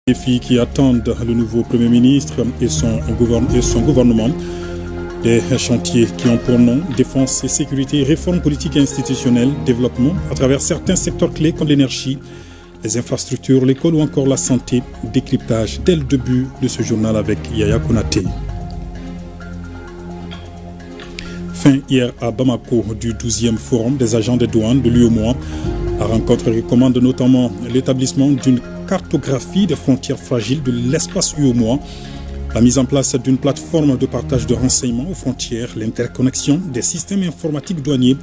Défis qui attendent le nouveau Premier ministre et son gouvernement. Des chantiers qui ont pour nom défense et sécurité, réforme politique et institutionnelle, développement à travers certains secteurs clés comme l'énergie, les infrastructures, l'école ou encore la santé. Décryptage dès le début de ce journal avec Yaya Konaté. Fin hier à Bamako du 12e forum des agents des douanes de l'UEMOA. La rencontre recommande notamment l'établissement d'une cartographie des frontières fragiles de l'espace UEMOA, la mise en place d'une plateforme de partage de renseignements aux frontières, l'interconnexion des systèmes informatiques douaniers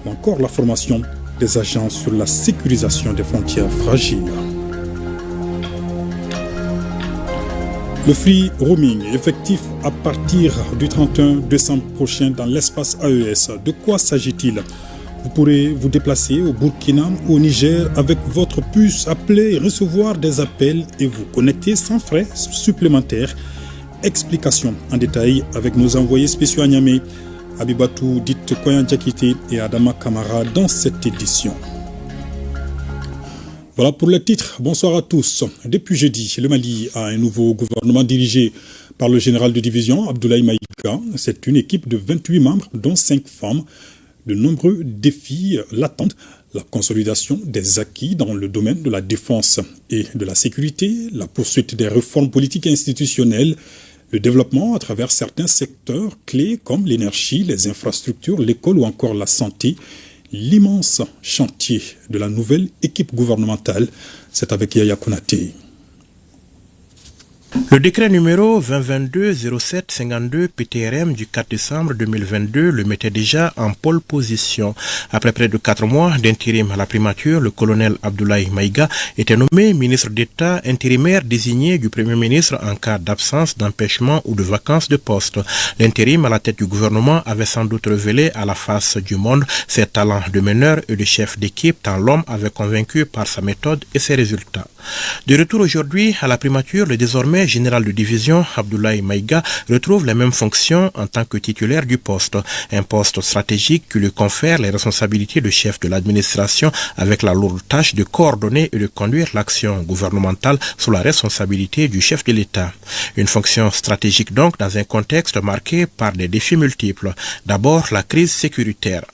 ou encore la formation des agents sur la sécurisation des frontières fragiles. Le free roaming est effectif à partir du 31 décembre prochain dans l'espace AES. De quoi s'agit-il ? Vous pourrez vous déplacer au Burkina ou au Niger avec votre puce, appeler et recevoir des appels et vous connecter sans frais supplémentaires. Explications en détail avec nos envoyés spéciaux à Niamey, Abibatou dite Koyan Djakité et Adama Kamara dans cette édition. Voilà pour les titres. Bonsoir à tous. Depuis jeudi, le Mali a un nouveau gouvernement dirigé par le général de division Abdoulaye Maïga. C'est une équipe de 28 membres, dont 5 femmes. De nombreux défis l'attendent. La consolidation des acquis dans le domaine de la défense et de la sécurité, la poursuite des réformes politiques et institutionnelles, le développement à travers certains secteurs clés comme l'énergie, les infrastructures, l'école ou encore la santé. L'immense chantier de la nouvelle équipe gouvernementale, c'est avec Yaya Konaté. Le décret numéro 2022-07-52 PTRM du 4 décembre 2022 le mettait déjà en pole position. Après près de 4 mois d'intérim à la primature, le colonel Abdoulaye Maïga était nommé ministre d'État intérimaire désigné du Premier ministre en cas d'absence, d'empêchement ou de vacances de poste. L'intérim à la tête du gouvernement avait sans doute révélé à la face du monde ses talents de meneur et de chef d'équipe tant l'homme avait convaincu par sa méthode et ses résultats. De retour aujourd'hui à la primature, le désormais général de division Abdoulaye Maïga retrouve les mêmes fonctions en tant que titulaire du poste. Un poste stratégique qui lui confère les responsabilités de chef de l'administration avec la lourde tâche de coordonner et de conduire l'action gouvernementale sous la responsabilité du chef de l'État. Une fonction stratégique donc dans un contexte marqué par des défis multiples. D'abord, la crise sécuritaire.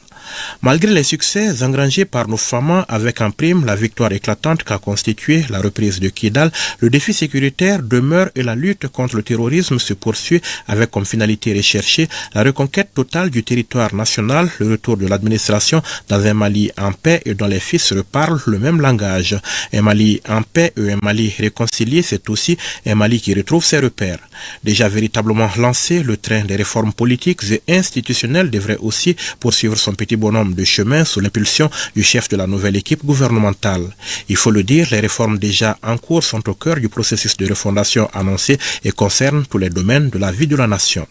Malgré les succès engrangés par nos femmes avec en prime la victoire éclatante qu'a constituée la reprise de Kidal, le défi sécuritaire demeure et la lutte contre le terrorisme se poursuit avec comme finalité recherchée la reconquête totale du territoire national, le retour de l'administration dans un Mali en paix et dont les fils reparlent le même langage. Un Mali en paix et un Mali réconcilié, c'est aussi un Mali qui retrouve ses repères. Déjà véritablement lancé, le train des réformes politiques et institutionnelles devrait aussi poursuivre son petit bonhomme de chemin sous l'impulsion du chef de la nouvelle équipe gouvernementale. Il faut le dire, les réformes déjà en cours sont au cœur du processus de refondation annoncé et concernent tous les domaines de la vie de la nation.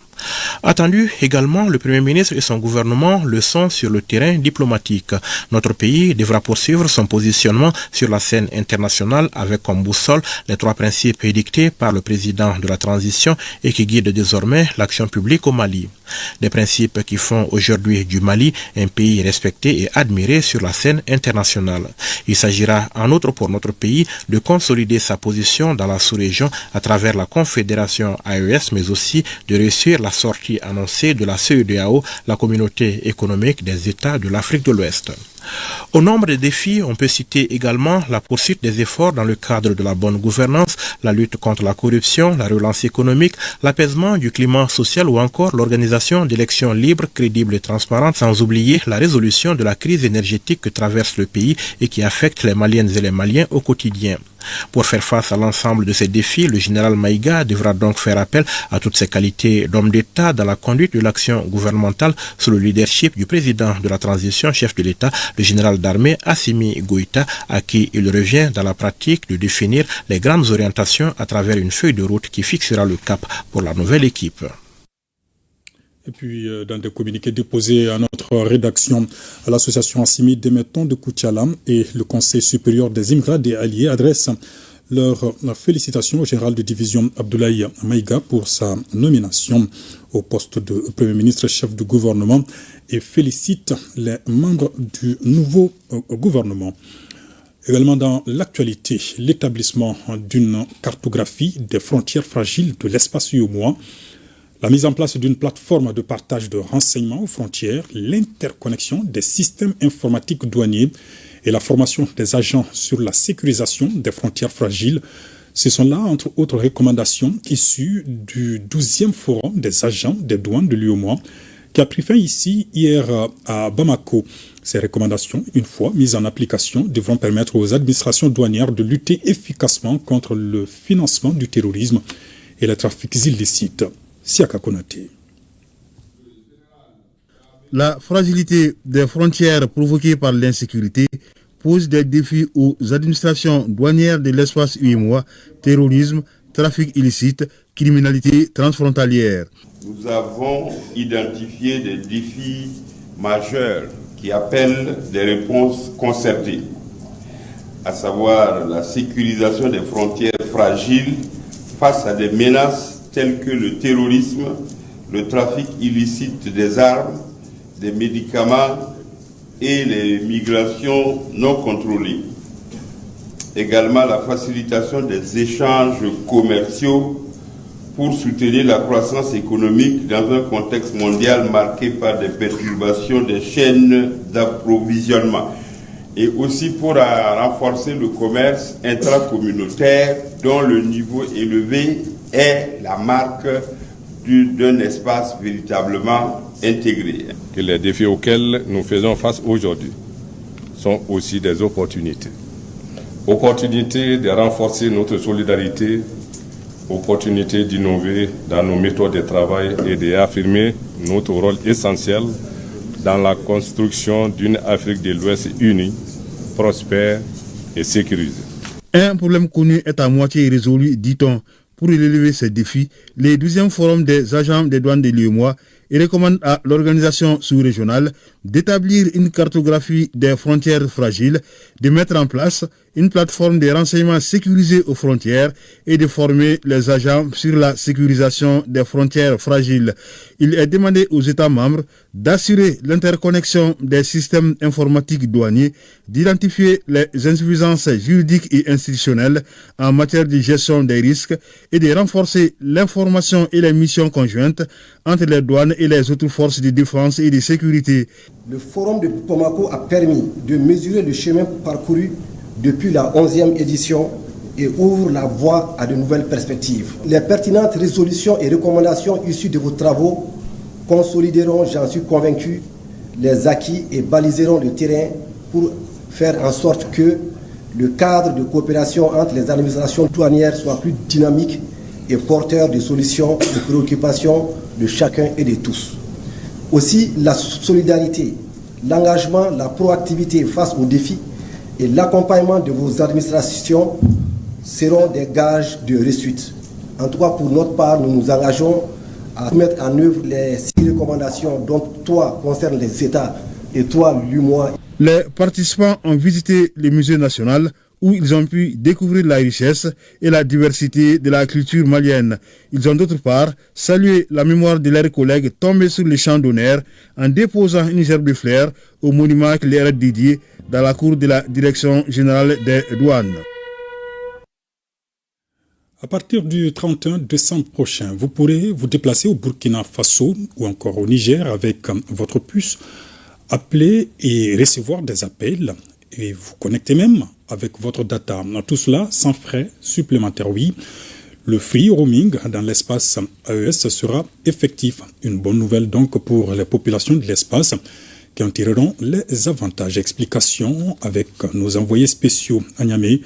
Attendu également, le Premier ministre et son gouvernement le sont sur le terrain diplomatique. Notre pays devra poursuivre son positionnement sur la scène internationale avec comme boussole les 3 principes édictés par le président de la transition et qui guident désormais l'action publique au Mali. Des principes qui font aujourd'hui du Mali un pays respecté et admiré sur la scène internationale. Il s'agira en outre pour notre pays de consolider sa position dans la sous-région à travers la Confédération AES, mais aussi de réussir la sortie annoncée de la CEDEAO, la communauté économique des États de l'Afrique de l'Ouest. Au nombre des défis, on peut citer également la poursuite des efforts dans le cadre de la bonne gouvernance, la lutte contre la corruption, la relance économique, l'apaisement du climat social ou encore l'organisation d'élections libres, crédibles et transparentes, sans oublier la résolution de la crise énergétique que traverse le pays et qui affecte les Maliennes et les Maliens au quotidien. Pour faire face à l'ensemble de ces défis, le général Maïga devra donc faire appel à toutes ses qualités d'homme d'État dans la conduite de l'action gouvernementale sous le leadership du président de la transition, chef de l'État, le général d'armée Assimi Goïta, à qui il revient dans la pratique de définir les grandes orientations à travers une feuille de route qui fixera le cap pour la nouvelle équipe. Et puis, dans des communiqués déposés à notre rédaction, à l'association Assimi Demeton de Koutialam et le Conseil supérieur des immigrants des Alliés adressent leurs félicitations au général de division Abdoulaye Maïga pour sa nomination au poste de Premier ministre chef du gouvernement et félicitent les membres du nouveau gouvernement. Également dans l'actualité, l'établissement d'une cartographie des frontières fragiles de l'espace UEMOA, la mise en place d'une plateforme de partage de renseignements aux frontières, l'interconnexion des systèmes informatiques douaniers et la formation des agents sur la sécurisation des frontières fragiles. Ce sont là, entre autres recommandations, issues du 12e forum des agents des douanes de l'UEMOA qui a pris fin ici hier à Bamako. Ces recommandations, une fois mises en application, devront permettre aux administrations douanières de lutter efficacement contre le financement du terrorisme et les trafics illicites. Siaka Konaté. La fragilité des frontières provoquée par l'insécurité pose des défis aux administrations douanières de l'espace UEMOA, terrorisme, trafic illicite, criminalité transfrontalière. Nous avons identifié des défis majeurs qui appellent des réponses concertées, à savoir la sécurisation des frontières fragiles face à des menaces telles que le terrorisme, le trafic illicite des armes, des médicaments et les migrations non contrôlées. Également la facilitation des échanges commerciaux pour soutenir la croissance économique dans un contexte mondial marqué par des perturbations des chaînes d'approvisionnement. Et aussi pour renforcer le commerce intracommunautaire dont le niveau élevé est la marque d'un espace véritablement intégré. Que les défis auxquels nous faisons face aujourd'hui sont aussi des opportunités. Opportunité de renforcer notre solidarité, opportunité d'innover dans nos méthodes de travail et d'affirmer notre rôle essentiel dans la construction d'une Afrique de l'Ouest unie, prospère et sécurisée. Un problème connu est à moitié résolu, dit-on. Pour relever ces défis, le 12e forum des agents des douanes de l'UEMOA recommande à l'organisation sous-régionale d'établir une cartographie des frontières fragiles, de mettre en place une plateforme de renseignements sécurisés aux frontières et de former les agents sur la sécurisation des frontières fragiles. Il est demandé aux États membres d'assurer l'interconnexion des systèmes informatiques douaniers, d'identifier les insuffisances juridiques et institutionnelles en matière de gestion des risques et de renforcer l'information et les missions conjointes entre les douanes et les autres forces de défense et de sécurité. Le forum de Bamako a permis de mesurer le chemin parcouru depuis la 11e édition et ouvre la voie à de nouvelles perspectives. Les pertinentes résolutions et recommandations issues de vos travaux consolideront, j'en suis convaincu, les acquis et baliseront le terrain pour faire en sorte que le cadre de coopération entre les administrations douanières soit plus dynamique et porteur de solutions aux préoccupations de chacun et de tous. Aussi, la solidarité, l'engagement, la proactivité face aux défis et l'accompagnement de vos administrations seront des gages de réussite. En tout cas, pour notre part, nous nous engageons à mettre en œuvre les 6 recommandations dont 3 concernent les États et 3 l'UEMOA. Les participants ont visité le musée national où ils ont pu découvrir la richesse et la diversité de la culture malienne. Ils ont d'autre part salué la mémoire de leurs collègues tombés sur les champs d'honneur en déposant une gerbe de fleurs au monument qui leur est dédié dans la cour de la Direction générale des douanes. À partir du 31 décembre prochain, vous pourrez vous déplacer au Burkina Faso ou encore au Niger avec votre puce, appeler et recevoir des appels et vous connecter même avec votre data. Tout cela sans frais supplémentaires. Oui, le free roaming dans l'espace AES sera effectif. Une bonne nouvelle donc pour les populations de l'espace qui en tireront les avantages. Explication avec nos envoyés spéciaux à Niamey,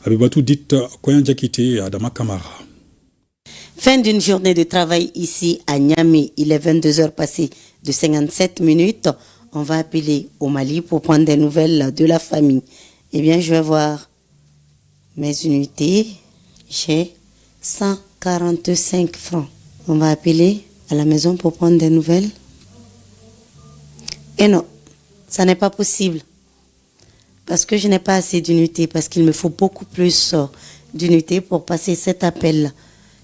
Abibatou dit Koyan Diakité et Adama Kamara. Fin d'une journée de travail ici à Niamey. Il est 22h passé de 57 minutes. On va appeler au Mali pour prendre des nouvelles de la famille. Eh bien, je vais voir mes unités. J'ai 145 francs. On va appeler à la maison pour prendre des nouvelles. Et non, ça n'est pas possible. Parce que je n'ai pas assez d'unités, parce qu'il me faut beaucoup plus d'unités pour passer cet appel.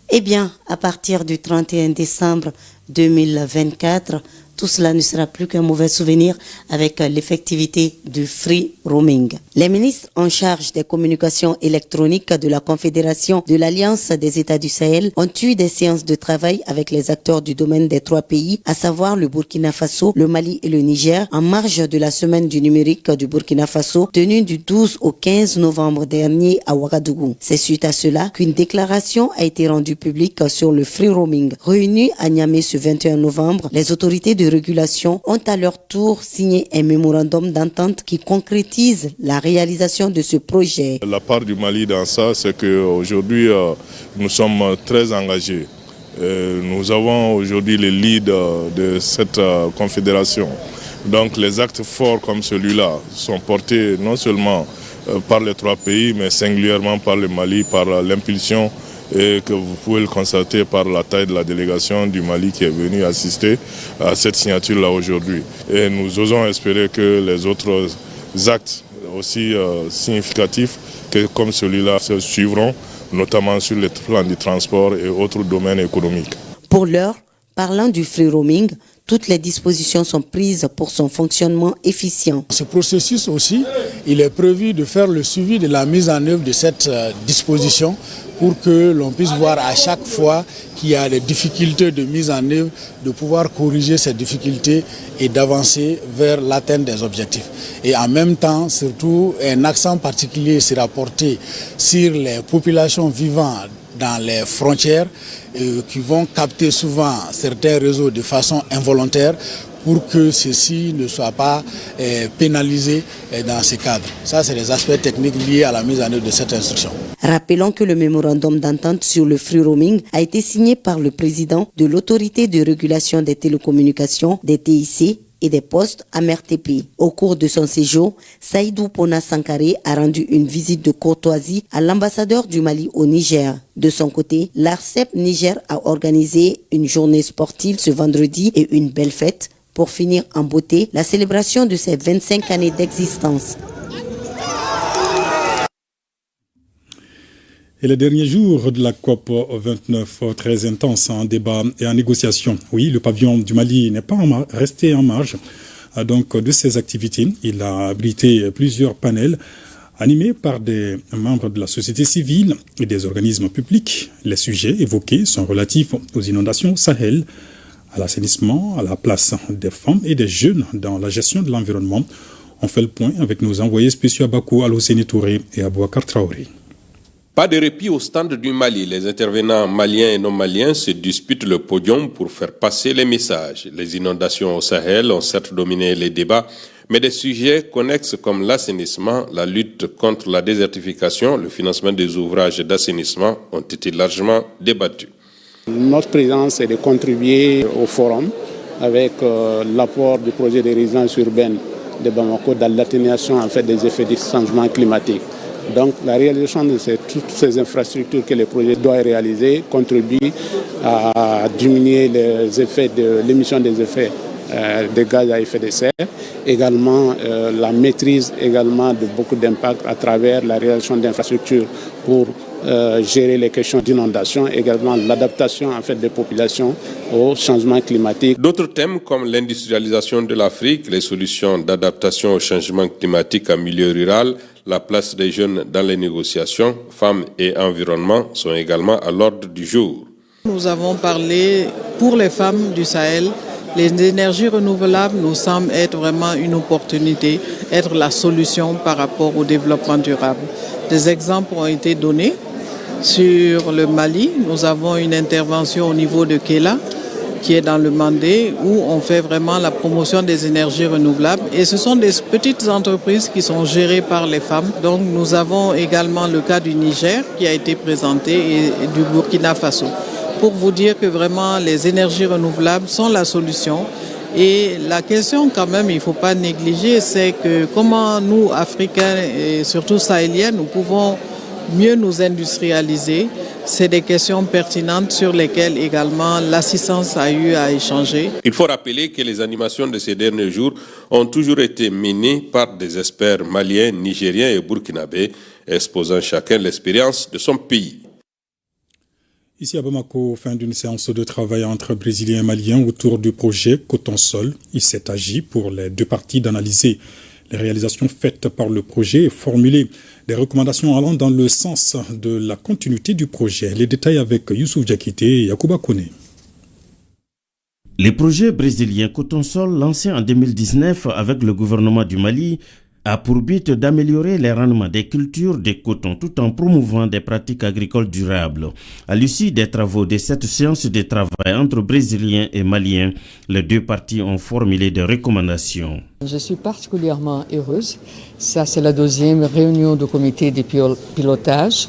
Eh bien, à partir du 31 décembre 2024, tout cela ne sera plus qu'un mauvais souvenir avec l'effectivité du free roaming. Les ministres en charge des communications électroniques de la Confédération de l'Alliance des États du Sahel ont eu des séances de travail avec les acteurs du domaine des 3 pays, à savoir le Burkina Faso, le Mali et le Niger, en marge de la semaine du numérique du Burkina Faso, tenue du 12 au 15 novembre dernier à Ouagadougou. C'est suite à cela qu'une déclaration a été rendue publique sur le free roaming. Réunis à Niamey ce 21 novembre, les autorités de régulation ont à leur tour signé un mémorandum d'entente qui concrétise la réalisation de ce projet. La part du Mali dans ça, c'est qu'aujourd'hui, nous sommes très engagés. Nous avons aujourd'hui le lead de cette confédération. Donc les actes forts comme celui-là sont portés non seulement par les 3 pays, mais singulièrement par le Mali, par l'impulsion et que vous pouvez le constater par la taille de la délégation du Mali qui est venue assister à cette signature-là aujourd'hui. Et nous osons espérer que les autres actes aussi significatifs que comme celui-là se suivront, notamment sur le plan du transport et autres domaines économiques. Pour l'heure, parlant du free roaming, toutes les dispositions sont prises pour son fonctionnement efficient. Ce processus aussi, il est prévu de faire le suivi de la mise en œuvre de cette disposition pour que l'on puisse voir à chaque fois qu'il y a des difficultés de mise en œuvre, de pouvoir corriger ces difficultés et d'avancer vers l'atteinte des objectifs. Et en même temps, surtout, un accent particulier sera porté sur les populations vivant dans les frontières qui vont capter souvent certains réseaux de façon involontaire pour que ceux-ci ne soient pas pénalisés dans ces cadres. Ça, c'est les aspects techniques liés à la mise en œuvre de cette instruction. Rappelons que le mémorandum d'entente sur le free roaming a été signé par le président de l'autorité de régulation des télécommunications, des TIC, et des postes à MRTP. Au cours de son séjour, Saïdou Pona Sankaré a rendu une visite de courtoisie à l'ambassadeur du Mali au Niger. De son côté, l'ARCEP Niger a organisé une journée sportive ce vendredi et une belle fête pour finir en beauté la célébration de ses 25 années d'existence. Et les derniers jours de la COP 29, très intense en débat et en négociation. Oui, le pavillon du Mali n'est pas resté en marge donc, de ces activités. Il a abrité plusieurs panels animés par des membres de la société civile et des organismes publics. Les sujets évoqués sont relatifs aux inondations au Sahel, à l'assainissement, à la place des femmes et des jeunes dans la gestion de l'environnement. On fait le point avec nos envoyés spéciaux à Bakou, Al-Husseini Touré et Abouakar Traoré. Pas de répit au stand du Mali. Les intervenants maliens et non maliens se disputent le podium pour faire passer les messages. Les inondations au Sahel ont certes dominé les débats, mais des sujets connexes comme l'assainissement, la lutte contre la désertification, le financement des ouvrages d'assainissement ont été largement débattus. Notre présence est de contribuer au forum avec l'apport du projet de résidence urbaine de Bamako dans l'atténuation des effets du changement climatique. Donc la réalisation de toutes ces infrastructures que le projet doit réaliser contribue à diminuer les effets de l'émission des effets de gaz à effet de serre, également la maîtrise également de beaucoup d'impacts à travers la réalisation d'infrastructures pour gérer les questions d'inondation, également l'adaptation des populations au changement climatique. D'autres thèmes comme l'industrialisation de l'Afrique, les solutions d'adaptation au changement climatique en milieu rural, la place des jeunes dans les négociations, femmes et environnement sont également à l'ordre du jour. Nous avons parlé pour les femmes du Sahel. Les énergies renouvelables nous semblent être vraiment une opportunité, être la solution par rapport au développement durable. Des exemples ont été donnés. Sur le Mali, nous avons une intervention au niveau de Kéla, qui est dans le Mandé, où on fait vraiment la promotion des énergies renouvelables. Et ce sont des petites entreprises qui sont gérées par les femmes. Donc nous avons également le cas du Niger qui a été présenté et du Burkina Faso. Pour vous dire que vraiment les énergies renouvelables sont la solution. Et la question quand même, il ne faut pas négliger, c'est que comment nous, Africains et surtout Sahéliens, nous pouvons mieux nous industrialiser. C'est des questions pertinentes sur lesquelles également l'assistance a eu à échanger. Il faut rappeler que les animations de ces derniers jours ont toujours été menées par des experts maliens, nigériens et burkinabés, exposant chacun l'expérience de son pays. Ici à Bamako, fin d'une séance de travail entre Brésiliens et Maliens autour du projet Coton-Sol. Il s'est agi pour les deux parties d'analyser les réalisations faites par le projet et formuler des recommandations allant dans le sens de la continuité du projet. Les détails avec Youssouf Diakité et Yacouba Kone. Le projet brésilien Coton-Sol, lancé en 2019 avec le gouvernement du Mali, a pour but d'améliorer les rendements des cultures de coton tout en promouvant des pratiques agricoles durables. À l'issue des travaux de cette séance de travail entre Brésiliens et Maliens, les deux parties ont formulé des recommandations. Je suis particulièrement heureuse. Ça, c'est la deuxième réunion du comité de pilotage.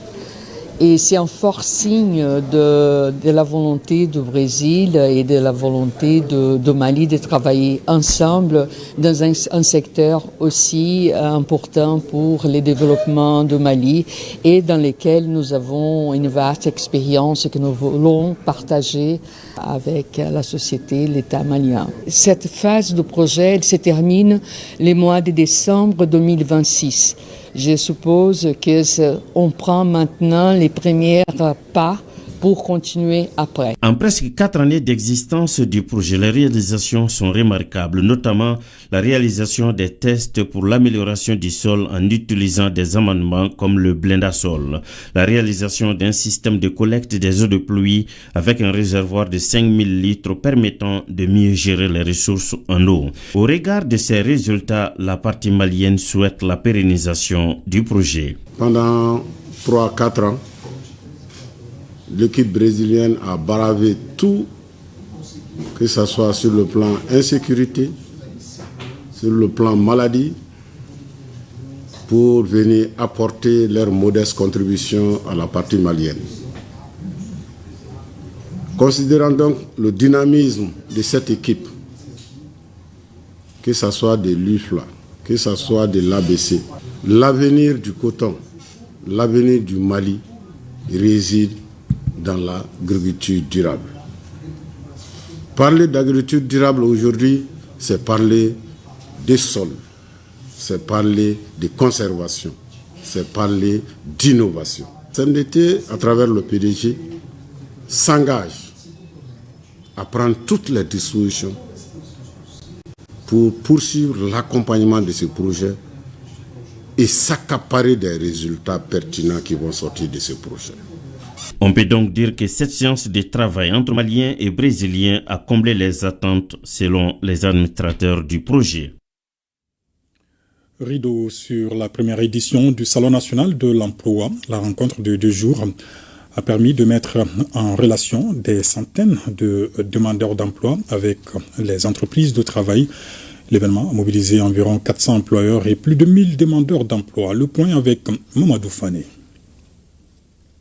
Et c'est un fort signe de la volonté du Brésil et de la volonté de Mali de travailler ensemble dans un secteur aussi important pour le développement du Mali et dans lequel nous avons une vaste expérience que nous voulons partager avec la société, l'État malien. Cette phase du projet se termine le mois de décembre 2026. Je suppose qu'on prend maintenant les premiers pas pour continuer après. En presque 4 années d'existence du projet, les réalisations sont remarquables, notamment la réalisation des tests pour l'amélioration du sol en utilisant des amendements comme le blindasol, la réalisation d'un système de collecte des eaux de pluie avec un réservoir de 5000 litres permettant de mieux gérer les ressources en eau. Au regard de ces résultats, la partie malienne souhaite la pérennisation du projet. Pendant 3-4 ans, l'équipe brésilienne a bravé tout, que ce soit sur le plan insécurité, sur le plan maladie, pour venir apporter leur modeste contribution à la partie malienne. Considérant donc le dynamisme de cette équipe, que ce soit de l'UFLA, que ce soit de l'ABC, l'avenir du coton, l'avenir du Mali réside dans l'agriculture durable. Parler d'agriculture durable aujourd'hui, c'est parler des sols, c'est parler de conservation, c'est parler d'innovation. CNDT, à travers le PDG, s'engage à prendre toutes les dispositions pour poursuivre l'accompagnement de ce projet et s'accaparer des résultats pertinents qui vont sortir de ce projet. On peut donc dire que cette séance de travail entre Maliens et Brésiliens a comblé les attentes selon les administrateurs du projet. Rideau sur la première édition du Salon national de l'emploi. La rencontre de 2 jours a permis de mettre en relation des centaines de demandeurs d'emploi avec les entreprises de travail. L'événement a mobilisé environ 400 employeurs et plus de 1000 demandeurs d'emploi. Le point avec Mamadou Fane.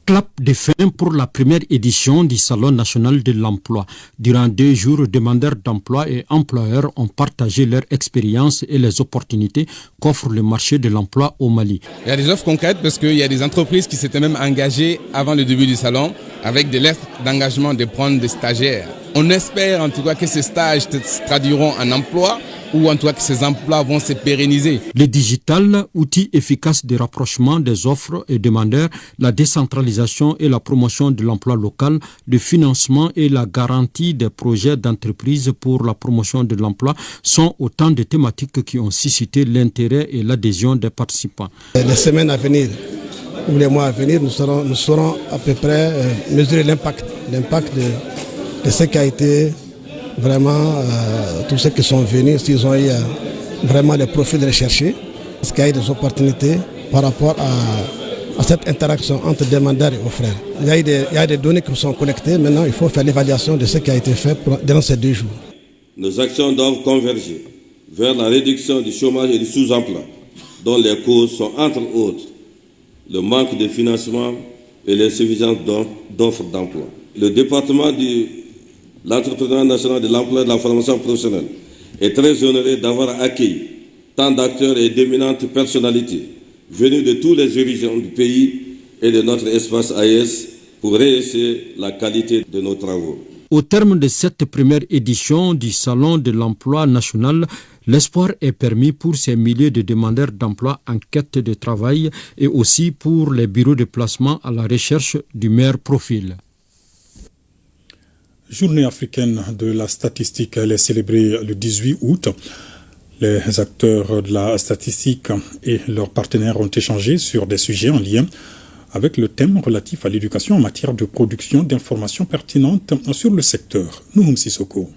Clap de fin pour la première édition du Salon national de l'emploi. Durant 2 jours, demandeurs d'emploi et employeurs ont partagé leur expérience et les opportunités qu'offre le marché de l'emploi au Mali. Il y a des offres concrètes parce qu'il y a des entreprises qui s'étaient même engagées avant le début du salon avec des lettres d'engagement de prendre des stagiaires. On espère en tout cas que ces stages se traduiront en emploi ou en tout cas que ces emplois vont se pérenniser. Le digital, outil efficace de rapprochement des offres et demandeurs, la décentralisation et la promotion de l'emploi local, le financement et la garantie des projets d'entreprise pour la promotion de l'emploi sont autant de thématiques qui ont suscité l'intérêt et l'adhésion des participants. Les semaines à venir ou les mois à venir, nous saurons à peu près mesurer l'impact de ce qui a été vraiment tous ceux qui sont venus, s'ils ont eu vraiment les profils recherchés, est-ce qu'il y a eu des opportunités par rapport à cette interaction entre demandeurs et offreurs. Il y a des données qui sont collectées, maintenant il faut faire l'évaluation de ce qui a été fait durant ces 2 jours. Nos actions doivent converger vers la réduction du chômage et du sous-emploi, dont les causes sont entre autres le manque de financement et l'insuffisance d'offres d'emploi. Le département de l'entrepreneuriat national de l'emploi et de la formation professionnelle est très honoré d'avoir accueilli tant d'acteurs et d'éminentes personnalités venus de tous les horizons du pays et de notre espace AES pour rehausser la qualité de nos travaux. Au terme de cette première édition du Salon de l'emploi national, l'espoir est permis pour ces milliers de demandeurs d'emploi en quête de travail et aussi pour les bureaux de placement à la recherche du meilleur profil. Journée africaine de la statistique, elle est célébrée le 18 août. Les acteurs de la statistique et leurs partenaires ont échangé sur des sujets en lien avec le thème relatif à l'éducation en matière de production d'informations pertinentes sur le secteur. Nouhoum Sissoko.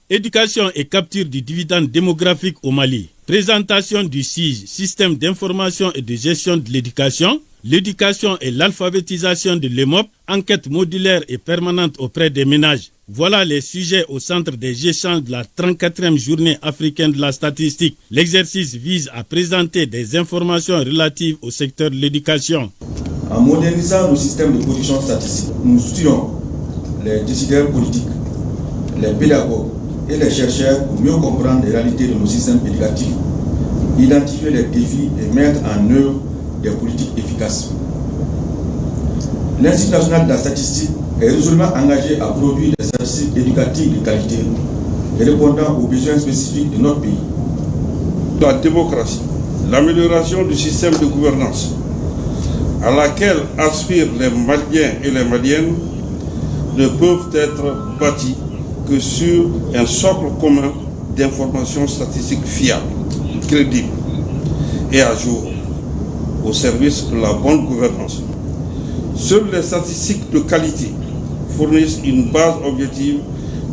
Éducation et capture du dividende démographique au Mali. Présentation du SIGE, Système d'information et de gestion de l'éducation. L'éducation et l'alphabétisation de l'EMOP, enquête modulaire et permanente auprès des ménages. Voilà les sujets au centre des échanges de la 34e journée africaine de la statistique. L'exercice vise à présenter des informations relatives au secteur de l'éducation. En modernisant nos systèmes de production statistique, nous soutenons les décideurs politiques, les pédagogues et les chercheurs pour mieux comprendre les réalités de nos systèmes éducatifs, identifier les défis et mettre en œuvre des politiques efficaces. L'Institut national de la statistique est résolument engagé à produire des statistiques éducatives de qualité et répondant aux besoins spécifiques de notre pays. La démocratie, l'amélioration du système de gouvernance à laquelle aspirent les Maliens et les Maliennes ne peuvent être bâtis que sur un socle commun d'informations statistiques fiables, crédibles et à jour, au service de la bonne gouvernance. Seules les statistiques de qualité fournissent une base objective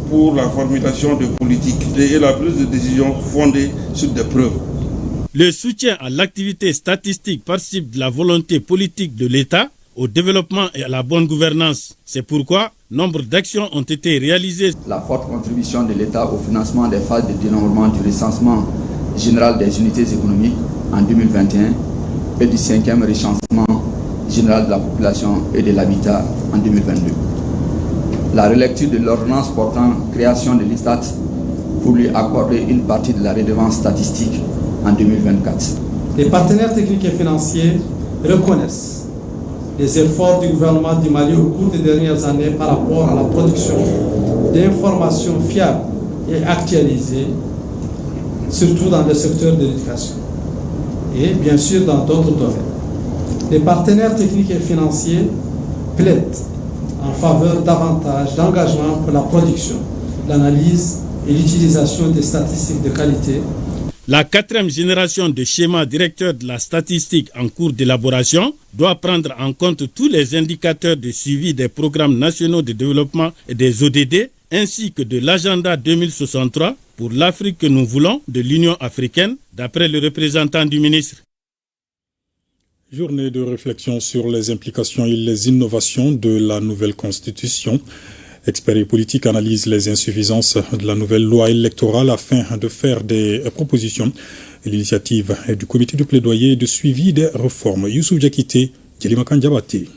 pour la formulation de politiques et la prise de décisions fondées sur des preuves. Le soutien à l'activité statistique participe de la volonté politique de l'État au développement et à la bonne gouvernance. C'est pourquoi nombre d'actions ont été réalisées. La forte contribution de l'État au financement des phases de dénombrement du recensement général des unités économiques en 2021 et du 5e recensement général de la population et de l'habitat en 2022. La relecture de l'ordonnance portant création de l'ISTAT pour lui accorder une partie de la redevance statistique en 2024. Les partenaires techniques et financiers reconnaissent les efforts du gouvernement du Mali au cours des dernières années par rapport à la production d'informations fiables et actualisées, surtout dans le secteur de l'éducation et bien sûr dans d'autres domaines. Les partenaires techniques et financiers plaident en faveur davantage d'engagement pour la production, l'analyse et l'utilisation des statistiques de qualité. La 4e génération de schémas directeurs de la statistique en cours d'élaboration doit prendre en compte tous les indicateurs de suivi des programmes nationaux de développement et des ODD, ainsi que de l'agenda 2063 pour l'Afrique que nous voulons de l'Union africaine, d'après le représentant du ministre. Journée de réflexion sur les implications et les innovations de la nouvelle constitution. Experts et politiques analysent les insuffisances de la nouvelle loi électorale afin de faire des propositions. L'initiative est du comité de plaidoyer et de suivi des réformes. Youssouf Diakité, Djelimakan Diabaté.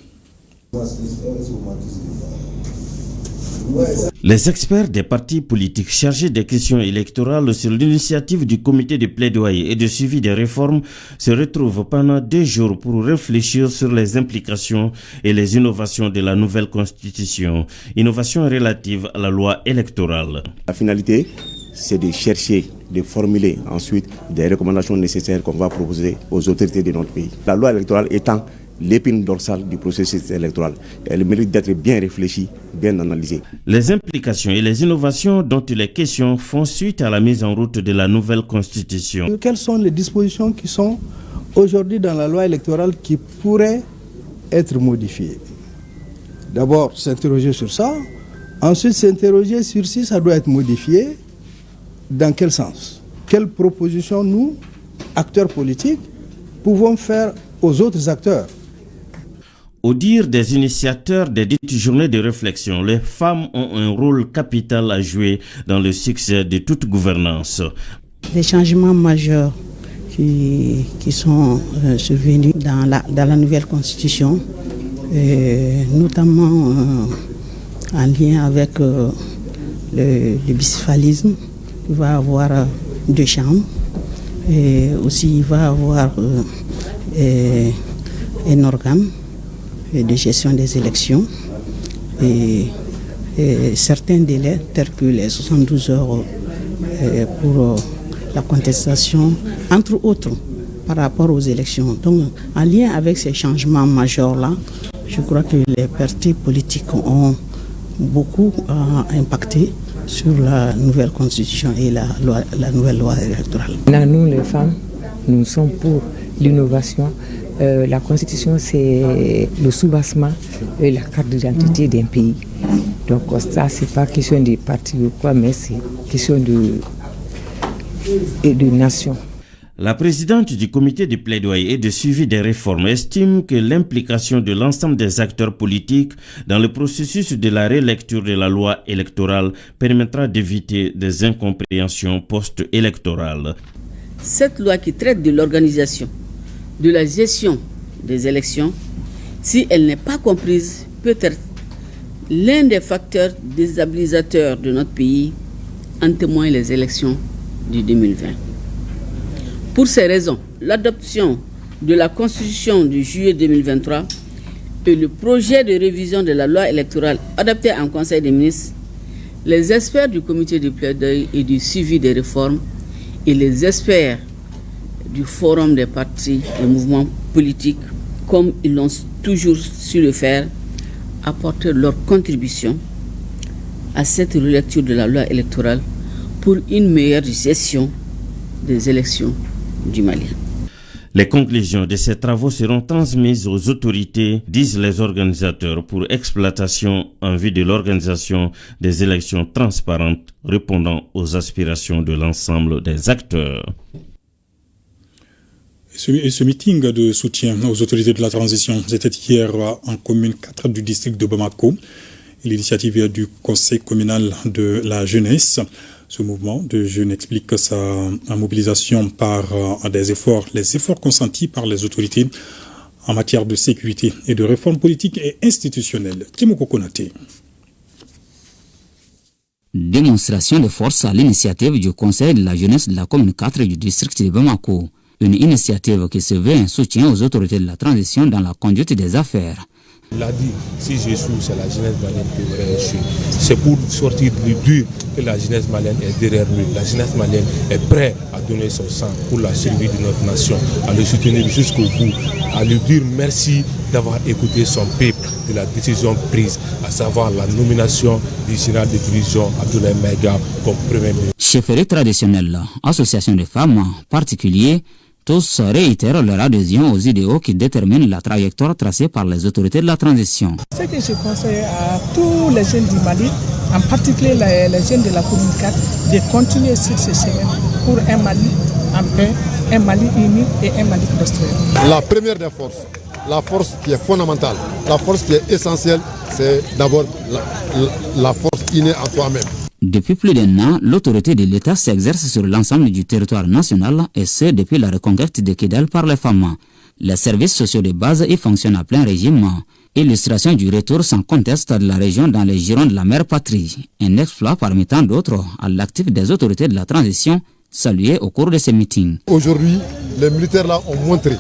Les experts des partis politiques chargés des questions électorales sur l'initiative du comité de plaidoyer et de suivi des réformes se retrouvent pendant 2 jours pour réfléchir sur les implications et les innovations de la nouvelle constitution, innovations relatives à la loi électorale. La finalité, c'est de chercher, de formuler ensuite des recommandations nécessaires qu'on va proposer aux autorités de notre pays. La loi électorale étant l'épine dorsale du processus électoral. Elle mérite d'être bien réfléchie, bien analysée. Les implications et les innovations dont il est question font suite à la mise en route de la nouvelle constitution. Quelles sont les dispositions qui sont aujourd'hui dans la loi électorale qui pourraient être modifiées? D'abord, s'interroger sur ça. Ensuite, s'interroger sur si ça doit être modifié. Dans quel sens? Quelles propositions nous, acteurs politiques, pouvons faire aux autres acteurs? Au dire des initiateurs des dites journées de réflexion, les femmes ont un rôle capital à jouer dans le succès de toute gouvernance. Des changements majeurs qui sont survenus dans la nouvelle constitution, notamment en lien avec le bicéphalisme. Il va y avoir 2 chambres et aussi il va y avoir un organe de gestion des élections et certains délais tels que les 72 heures pour la contestation, entre autres, par rapport aux élections. Donc, en lien avec ces changements majeurs-là, je crois que les partis politiques ont beaucoup impacté sur la nouvelle constitution et la nouvelle loi électorale. Nous, les femmes, nous sommes pour l'innovation. La constitution, c'est le soubassement et la carte d'identité d'un pays. Donc ça, c'est pas question des partis ou quoi, mais c'est question de nation. La présidente du comité de plaidoyer et de suivi des réformes estime que l'implication de l'ensemble des acteurs politiques dans le processus de la relecture de la loi électorale permettra d'éviter des incompréhensions post-électorales. Cette loi qui traite de l'organisation, de la gestion des élections, si elle n'est pas comprise, peut être l'un des facteurs déstabilisateurs de notre pays, en témoignent les élections de 2020. Pour ces raisons, l'adoption de la Constitution de juillet 2023 et le projet de révision de la loi électorale adopté en Conseil des ministres, les experts du comité de plaidoyer et du suivi des réformes et les experts du Forum des partis et mouvements politiques, comme ils l'ont toujours su le faire, apporter leur contribution à cette relecture de la loi électorale pour une meilleure gestion des élections du Mali. Les conclusions de ces travaux seront transmises aux autorités, disent les organisateurs, pour exploitation en vue de l'organisation des élections transparentes répondant aux aspirations de l'ensemble des acteurs. Et ce meeting de soutien aux autorités de la transition, c'était hier en commune 4 du district de Bamako. L'initiative du conseil communal de la jeunesse. Ce mouvement de jeunes explique sa mobilisation par les efforts consentis par les autorités en matière de sécurité et de réforme politique et institutionnelle. Timoko Konaté. Démonstration de force à l'initiative du conseil de la jeunesse de la commune 4 du district de Bamako. Une initiative qui se veut un soutien aux autorités de la transition dans la conduite des affaires. Il a dit, si j'échoue, c'est la jeunesse malienne qui va échouer. C'est pour sortir du dur que la jeunesse malienne est derrière lui. La jeunesse malienne est prête à donner son sang pour la survie de notre nation, à le soutenir jusqu'au bout, à lui dire merci d'avoir écouté son peuple de la décision prise, à savoir la nomination du général de division Abdoulaye Maïga comme Premier ministre. Chefferie traditionnelle, association de femmes, particuliers, tous réitèrent leur adhésion aux idéaux qui déterminent la trajectoire tracée par les autorités de la transition. Ce que je conseille à tous les jeunes du Mali, en particulier les jeunes de la commune 4, de continuer sur ce chemin pour un Mali en paix, un Mali uni et un Mali prospère. La première des forces, la force qui est fondamentale, la force qui est essentielle, c'est d'abord la force innée en toi-même. Depuis plus d'un an, l'autorité de l'État s'exerce sur l'ensemble du territoire national et ce depuis la reconquête de Kidal par les femmes. Les services sociaux de base y fonctionnent à plein régime. Illustration du retour sans conteste de la région dans les girons de la mère patrie. Un exploit parmi tant d'autres à l'actif des autorités de la transition salué au cours de ces meetings. Aujourd'hui, les militaires là ont montré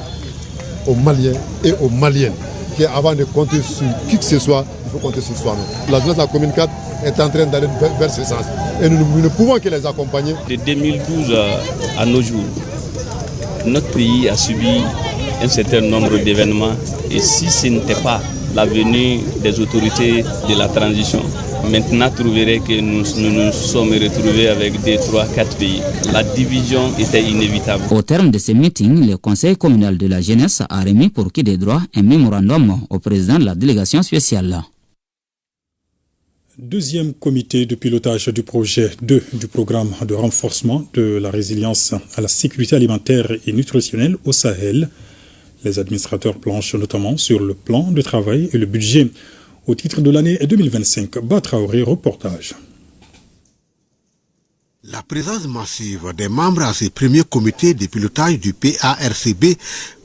aux Maliens et aux Maliennes qu'avant de compter sur qui que ce soit, il faut compter sur soi-même. La jeunesse de la commune 4 est en train d'aller vers ce sens. Et nous ne pouvons que les accompagner. De 2012 à nos jours, notre pays a subi un certain nombre d'événements. Et si ce n'était pas la venue des autorités de la transition, maintenant trouverait que nous nous sommes retrouvés avec 2, 3, 4 pays. La division était inévitable. Au terme de ces meetings, le Conseil communal de la jeunesse a remis pour qui des droits un mémorandum au président de la délégation spéciale. Deuxième comité de pilotage du projet 2 du programme de renforcement de la résilience à la sécurité alimentaire et nutritionnelle au Sahel. Les administrateurs planchent notamment sur le plan de travail et le budget au titre de l'année 2025. Batraoré, reportage. La présence massive des membres à ce premier comité de pilotage du PARCB,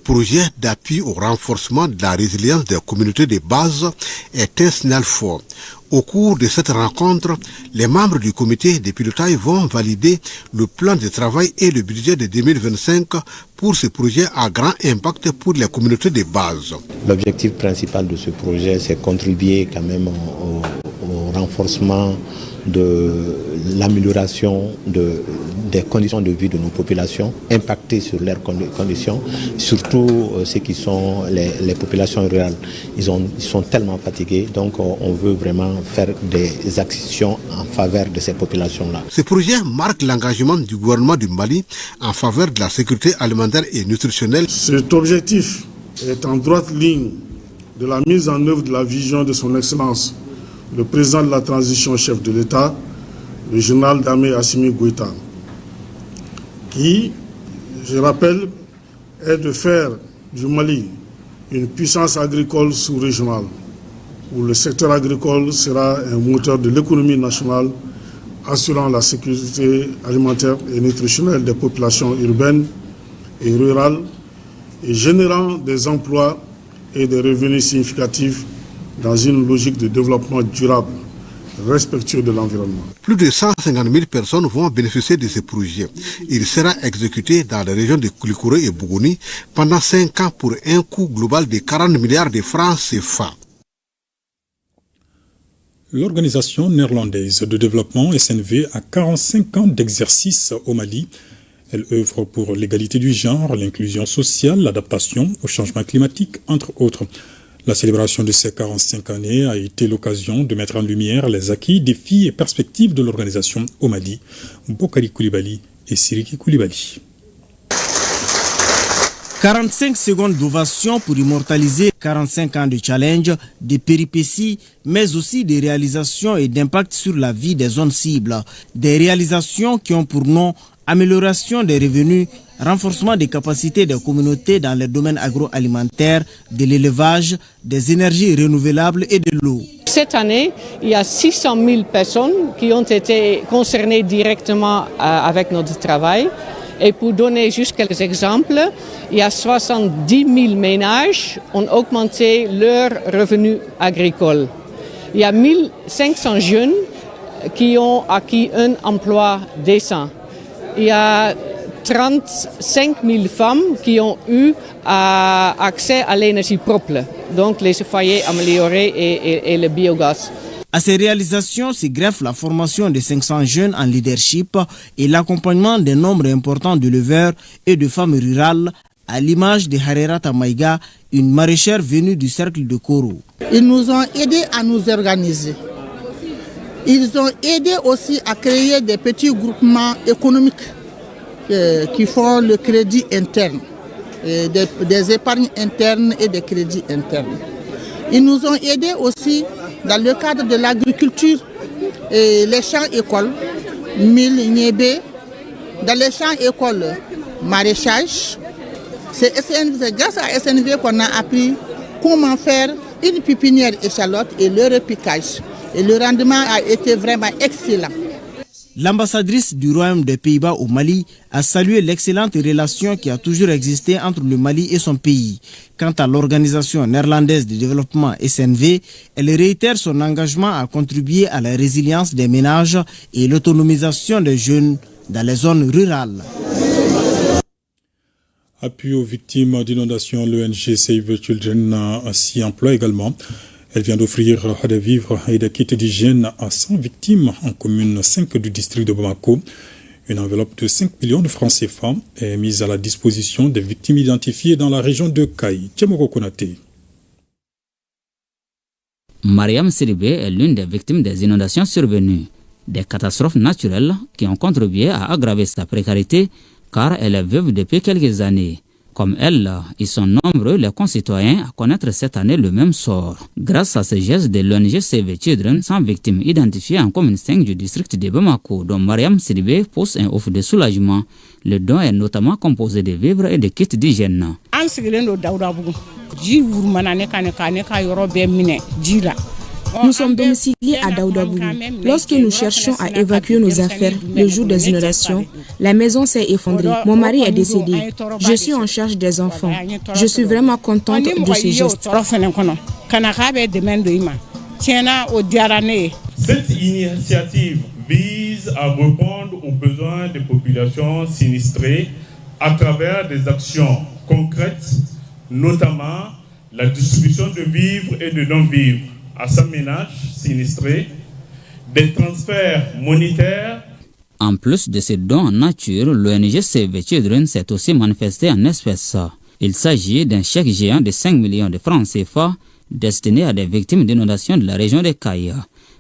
projet d'appui au renforcement de la résilience des communautés de base, est un signal fort. Au cours de cette rencontre, les membres du comité de pilotage vont valider le plan de travail et le budget de 2025 pour ce projet à grand impact pour les communautés de base. L'objectif principal de ce projet, c'est contribuer quand même au au renforcement de l'amélioration des conditions de vie de nos populations impactées sur leurs conditions, surtout ceux qui sont les populations rurales. Ils sont tellement fatigués, donc on veut vraiment faire des actions en faveur de ces populations-là. Ce projet marque l'engagement du gouvernement du Mali en faveur de la sécurité alimentaire et nutritionnelle. Cet objectif est en droite ligne de la mise en œuvre de la vision de son Excellence, le président de la transition chef de l'État, le général d'armée Assimi Goïta, qui, je rappelle, est de faire du Mali une puissance agricole sous-régionale, où le secteur agricole sera un moteur de l'économie nationale, assurant la sécurité alimentaire et nutritionnelle des populations urbaines et rurales et générant des emplois et des revenus significatifs dans une logique de développement durable, respectueux de l'environnement. Plus de 150 000 personnes vont bénéficier de ce projet. Il sera exécuté dans les régions de Koulikoro et Bougouni pendant 5 ans pour un coût global de 40 milliards de francs CFA. L'Organisation néerlandaise de développement SNV a 45 ans d'exercice au Mali. Elle œuvre pour l'égalité du genre, l'inclusion sociale, l'adaptation au changement climatique, entre autres. La célébration de ces 45 années a été l'occasion de mettre en lumière les acquis, défis et perspectives de l'organisation au Mali. Bokari Koulibaly et Siriki Koulibaly. 45 secondes d'ovation pour immortaliser 45 ans de challenge, de péripéties, mais aussi des réalisations et d'impact sur la vie des zones cibles. Des réalisations qui ont pour nom amélioration des revenus, renforcement des capacités des communautés dans les domaines agroalimentaires, de l'élevage, des énergies renouvelables et de l'eau. Cette année, il y a 600 000 personnes qui ont été concernées directement avec notre travail. Et pour donner juste quelques exemples, il y a 70 000 ménages qui ont augmenté leurs revenus agricoles. Il y a 1500 jeunes qui ont acquis un emploi décent. Il y a 35 000 femmes qui ont eu accès à l'énergie propre, donc les foyers améliorés et le biogaz. À ces réalisations se greffe la formation de 500 jeunes en leadership et l'accompagnement d'un nombre important de leveurs et de femmes rurales, à l'image de Harerata Maïga, une maraîchère venue du cercle de Koro. Ils nous ont aidés à nous organiser. Ils ont aidé aussi à créer des petits groupements économiques qui font le crédit interne, des épargnes internes et des crédits internes. Ils nous ont aidés aussi dans le cadre de l'agriculture et les champs-écoles, mille niébé, dans les champs-écoles maraîchage. C'est grâce à SNV qu'on a appris comment faire une pépinière échalote et le repiquage. Et le rendement a été vraiment excellent. L'ambassadrice du Royaume des Pays-Bas au Mali a salué l'excellente relation qui a toujours existé entre le Mali et son pays. Quant à l'Organisation néerlandaise de développement SNV, elle réitère son engagement à contribuer à la résilience des ménages et l'autonomisation des jeunes dans les zones rurales. Appui aux victimes d'inondations, l'ONG Save Children s'y emploie également. Elle vient d'offrir des vivres et des kits d'hygiène à 100 victimes en commune 5 du district de Bamako. Une enveloppe de 5 millions de francs CFA est mise à la disposition des victimes identifiées dans la région de Kaï. Tchemoko Konaté. Mariam Sidibé est l'une des victimes des inondations survenues, des catastrophes naturelles qui ont contribué à aggraver sa précarité car elle est veuve depuis quelques années. Comme elle, ils sont nombreux les concitoyens à connaître cette année le même sort. Grâce à ce geste de l'ONG Save Children, 100 victimes identifiées en commune 5 du district de Bamako, dont Mariam Sidibé pose un offre de soulagement. Le don est notamment composé de vivres et de kits d'hygiène. Nous sommes domiciliés à Daoudabougou. Lorsque nous cherchons à évacuer nos affaires le jour des inondations, la maison s'est effondrée. Mon mari est décédé. Je suis en charge des enfants. Je suis vraiment contente de ce geste. Cette initiative vise à répondre aux besoins des populations sinistrées à travers des actions concrètes, notamment la distribution de vivres et de non-vivres à 100 ménages sinistrés des transferts monétaires. En plus de ces dons en nature, l'ONG Save Children s'est aussi manifestée en espèces. Il s'agit d'un chèque géant de 5 millions de francs CFA destiné à des victimes d'inondations de la région des Cayes.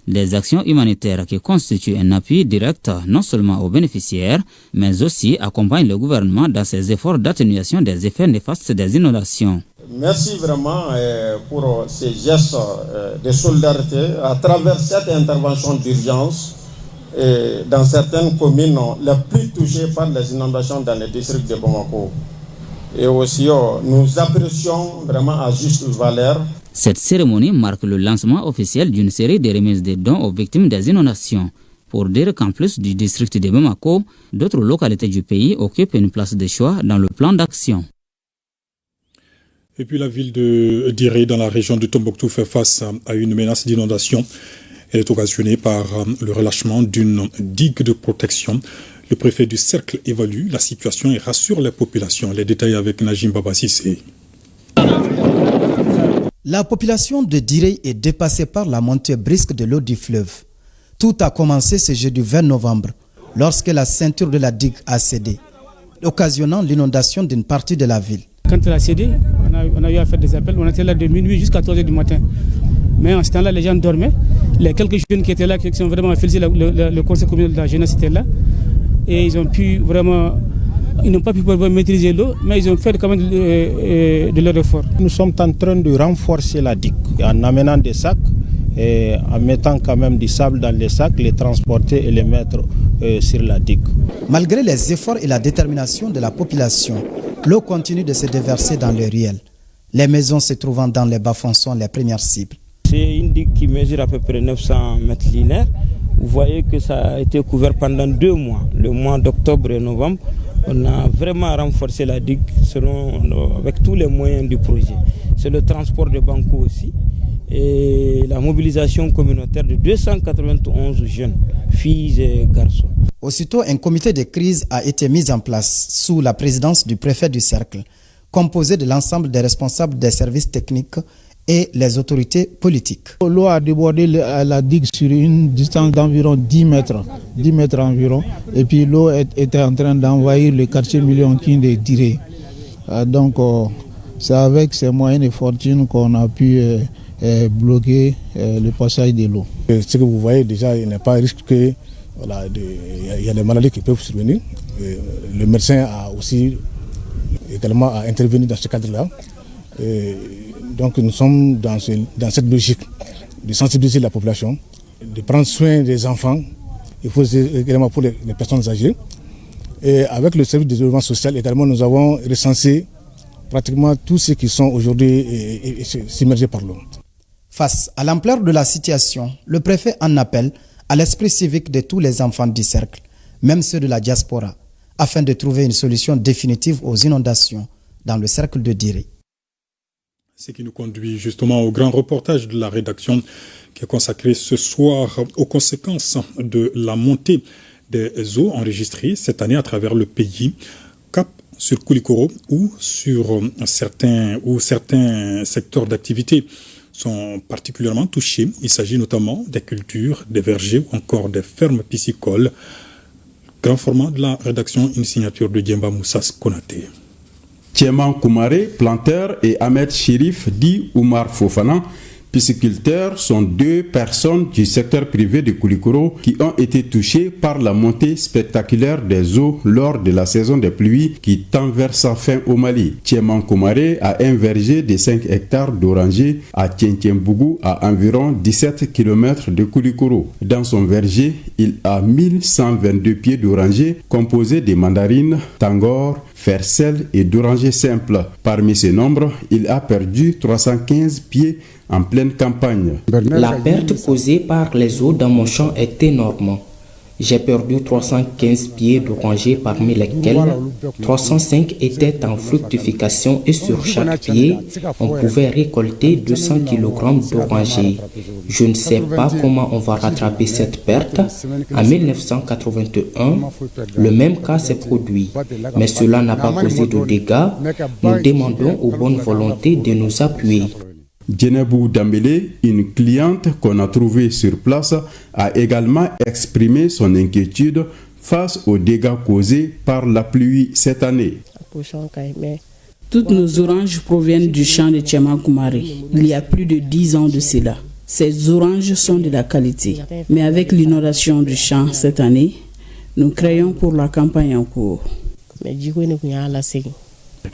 Des actions humanitaires qui constituent un appui direct non seulement aux bénéficiaires, mais aussi accompagnent le gouvernement dans ses efforts d'atténuation des effets néfastes des inondations. Merci vraiment pour ces gestes de solidarité à travers cette intervention d'urgence dans certaines communes les plus touchées par les inondations dans le district de Bamako. Et aussi, nous apprécions vraiment à juste valeur. Cette cérémonie marque le lancement officiel d'une série de remises de dons aux victimes des inondations. Pour dire qu'en plus du district de Bamako, d'autres localités du pays occupent une place de choix dans le plan d'action. Et puis la ville de Diré, dans la région de Tombouctou, fait face à une menace d'inondation. Elle est occasionnée par le relâchement d'une digue de protection. Le préfet du Cercle évalue la situation et rassure les populations. Les détails avec Najim Baba Sissé. La population de Diré est dépassée par la montée brusque de l'eau du fleuve. Tout a commencé ce jeudi 20 novembre, lorsque la ceinture de la digue a cédé, occasionnant l'inondation d'une partie de la ville. Quand elle a cédé, on a eu à faire des appels. On était là de minuit jusqu'à 3h du matin. Mais en ce temps-là, les gens dormaient. Les quelques jeunes qui étaient là, qui sont vraiment félicité, le conseil communal de la jeunesse était là. Et ils ont pu vraiment... Ils n'ont pas pu maîtriser l'eau, mais ils ont fait quand même de leur effort. Nous sommes en train de renforcer la digue en amenant des sacs et en mettant quand même du sable dans les sacs, les transporter et les mettre sur la digue. Malgré les efforts et la détermination de la population, l'eau continue de se déverser dans le ruelle. Les maisons se trouvant dans les bas-fonds sont les premières cibles. C'est une digue qui mesure à peu près 900 mètres linéaires. Vous voyez que ça a été couvert pendant 2 mois, le mois d'octobre et novembre. On a vraiment renforcé la digue avec tous les moyens du projet. C'est le transport de Banco aussi et la mobilisation communautaire de 291 jeunes, filles et garçons. Aussitôt, un comité de crise a été mis en place sous la présidence du préfet du Cercle, composé de l'ensemble des responsables des services techniques et les autorités politiques. L'eau a débordé la digue sur une distance d'environ 10 mètres environ, et puis l'eau était en train d'envahir le quartier Millionkin de Diré. Donc c'est avec ces moyens de fortune qu'on a pu bloquer le passage de l'eau. Ce que vous voyez déjà, il n'y a pas de risque que il y a des maladies qui peuvent survenir. Le médecin a aussi également intervenu dans ce cadre-là. Donc nous sommes dans cette logique de sensibiliser la population, de prendre soin des enfants, il faut également pour les personnes âgées. Et avec le service de développement social également, nous avons recensé pratiquement tous ceux qui sont aujourd'hui submergés par l'eau. Face à l'ampleur de la situation, le préfet en appelle à l'esprit civique de tous les enfants du Cercle, même ceux de la diaspora, afin de trouver une solution définitive aux inondations dans le Cercle de Diré. Ce qui nous conduit justement au grand reportage de la rédaction qui est consacré ce soir aux conséquences de la montée des eaux enregistrées cette année à travers le pays, cap sur Koulikoro où certains secteurs d'activité sont particulièrement touchés. Il s'agit notamment des cultures, des vergers ou encore des fermes piscicoles. Grand format de la rédaction, une signature de Djemba Moussas Konaté. Tieman Koumaré, planteur, et Ahmed Chérif, dit Oumar Fofana, pisciculteurs, sont 2 personnes du secteur privé de Koulikoro qui ont été touchées par la montée spectaculaire des eaux lors de la saison des pluies qui tend vers sa fin au Mali. Tieman Koumaré a un verger de 5 hectares d'orangers à Tientiembougou, à environ 17 km de Koulikoro. Dans son verger, il a 1122 pieds d'orangers composés de mandarines, tangor, fersel et d'orangers simples. Parmi ces nombres, il a perdu 315 pieds en pleine campagne. La perte causée par les eaux dans mon champ est énorme. J'ai perdu 315 pieds d'orangers, parmi lesquels 305 étaient en fructification et sur chaque pied, on pouvait récolter 200 kg d'orangers. Je ne sais pas comment on va rattraper cette perte. En 1981, le même cas s'est produit, mais cela n'a pas causé de dégâts. Nous demandons aux bonnes volontés de nous appuyer. Djenebou Dambélé, une cliente qu'on a trouvée sur place, a également exprimé son inquiétude face aux dégâts causés par la pluie cette année. Toutes nos oranges proviennent du champ de Tchema Koumari. Il y a plus de 10 ans de cela. Ces oranges sont de la qualité. Mais avec l'inondation du champ cette année, nous craignons pour la campagne en cours.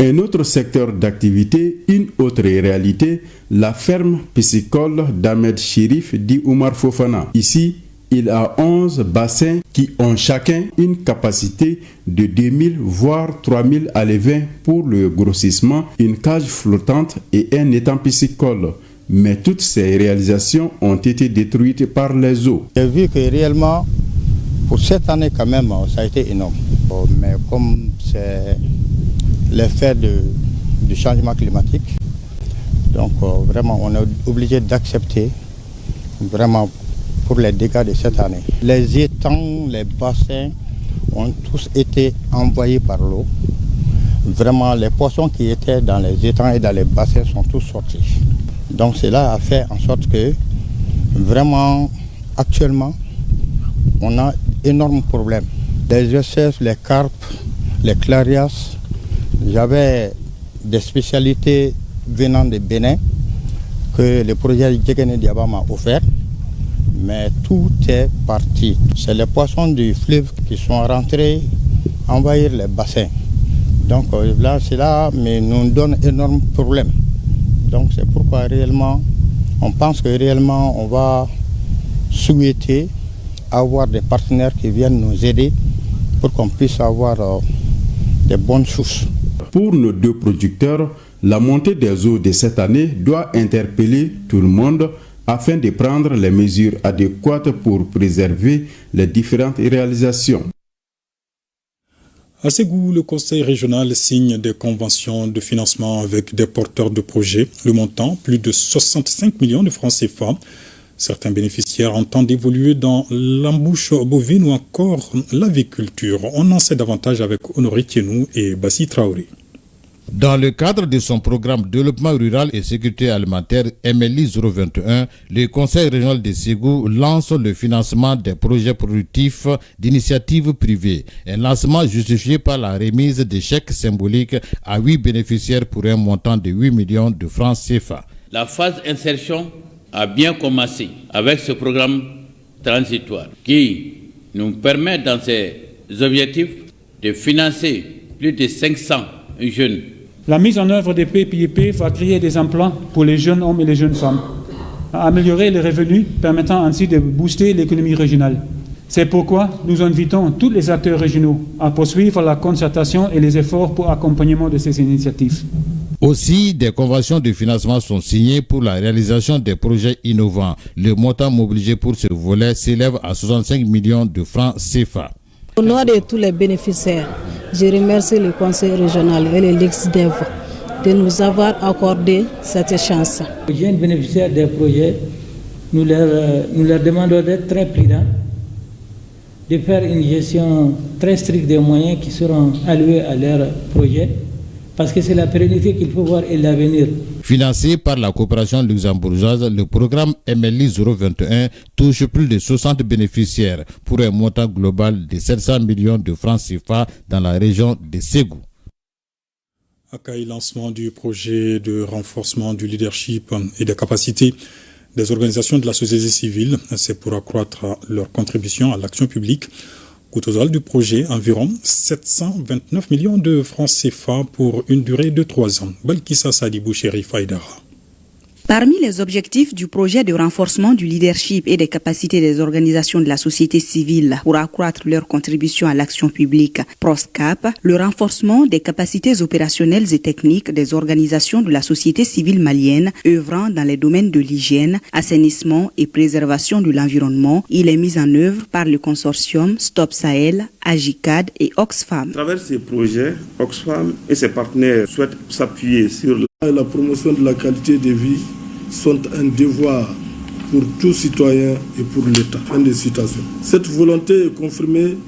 Un autre secteur d'activité, une autre réalité, la ferme piscicole d'Ahmed Chérif dit Oumar Fofana. Ici, il a 11 bassins qui ont chacun une capacité de 2000 voire 3000 alevins pour le grossissement, une cage flottante et un étang piscicole. Mais toutes ces réalisations ont été détruites par les eaux. J'ai vu que réellement, pour cette année quand même, ça a été énorme. Mais comme c'est l'effet du changement climatique, donc vraiment on est obligé d'accepter vraiment pour les dégâts de cette année. Les étangs, les bassins ont tous été envahis par l'eau. Vraiment, les poissons qui étaient dans les étangs et dans les bassins sont tous sortis. Donc cela a fait en sorte que vraiment, actuellement, on a d'énormes problèmes. Les espèces, les carpes, les clarias, j'avais des spécialités venant de Bénin que le projet Djegene Diaba m'a offert. Mais tout est parti. C'est les poissons du fleuve qui sont rentrés envahir les bassins. Donc là, c'est là, mais nous donne énormes problèmes. Donc c'est pourquoi réellement, on pense que réellement, on va souhaiter avoir des partenaires qui viennent nous aider pour qu'on puisse avoir des bonnes sources. Pour nos deux producteurs, la montée des eaux de cette année doit interpeller tout le monde afin de prendre les mesures adéquates pour préserver les différentes réalisations. À Ségou, le Conseil régional signe des conventions de financement avec des porteurs de projets. Le montant, plus de 65 millions de francs CFA. Certains bénéficiaires entendent évoluer dans l'embouche bovine ou encore l'aviculture. On en sait davantage avec Honoré Tienou et Bassi Traoré. Dans le cadre de son programme Développement rural et sécurité alimentaire MLI 021, le Conseil régional de Ségou lance le financement des projets productifs d'initiatives privées. Un lancement justifié par la remise de chèques symboliques à 8 bénéficiaires pour un montant de 8 millions de francs CFA. La phase insertion a bien commencé avec ce programme transitoire qui nous permet dans ces objectifs de financer plus de 500 jeunes. La mise en œuvre des PPIP va créer des emplois pour les jeunes hommes et les jeunes femmes, améliorer les revenus permettant ainsi de booster l'économie régionale. C'est pourquoi nous invitons tous les acteurs régionaux à poursuivre la concertation et les efforts pour accompagnement de ces initiatives. Aussi, des conventions de financement sont signées pour la réalisation des projets innovants. Le montant mobilisé pour ce volet s'élève à 65 millions de francs CFA. Au nom de tous les bénéficiaires, je remercie le Conseil régional et le LIXDEV de nous avoir accordé cette chance. Les jeunes bénéficiaires des projets, nous leur demandons d'être très prudents, de faire une gestion très stricte des moyens qui seront alloués à leurs projets, parce que c'est la pérennité qu'il faut voir et l'avenir. Financé par la coopération luxembourgeoise, le programme MLI 021 touche plus de 60 bénéficiaires pour un montant global de 700 millions de francs CFA dans la région de Ségou. Accueil lancement du projet de renforcement du leadership et des capacités des organisations de la société civile. C'est pour accroître leur contribution à l'action publique. Coût total du projet, environ 729 millions de francs CFA pour une durée de 3 ans. Balkissa Sadibou Chérif Aïdara. Parmi les objectifs du projet de renforcement du leadership et des capacités des organisations de la société civile pour accroître leur contribution à l'action publique, PROSCAP, le renforcement des capacités opérationnelles et techniques des organisations de la société civile malienne œuvrant dans les domaines de l'hygiène, assainissement et préservation de l'environnement, il est mis en œuvre par le consortium Stop Sahel, Agicad et Oxfam. À travers ces projets, Oxfam et ses partenaires souhaitent s'appuyer sur la promotion de la qualité de vie sont un devoir pour tout citoyen et pour l'État. Fin de citation. Cette volonté est confirmée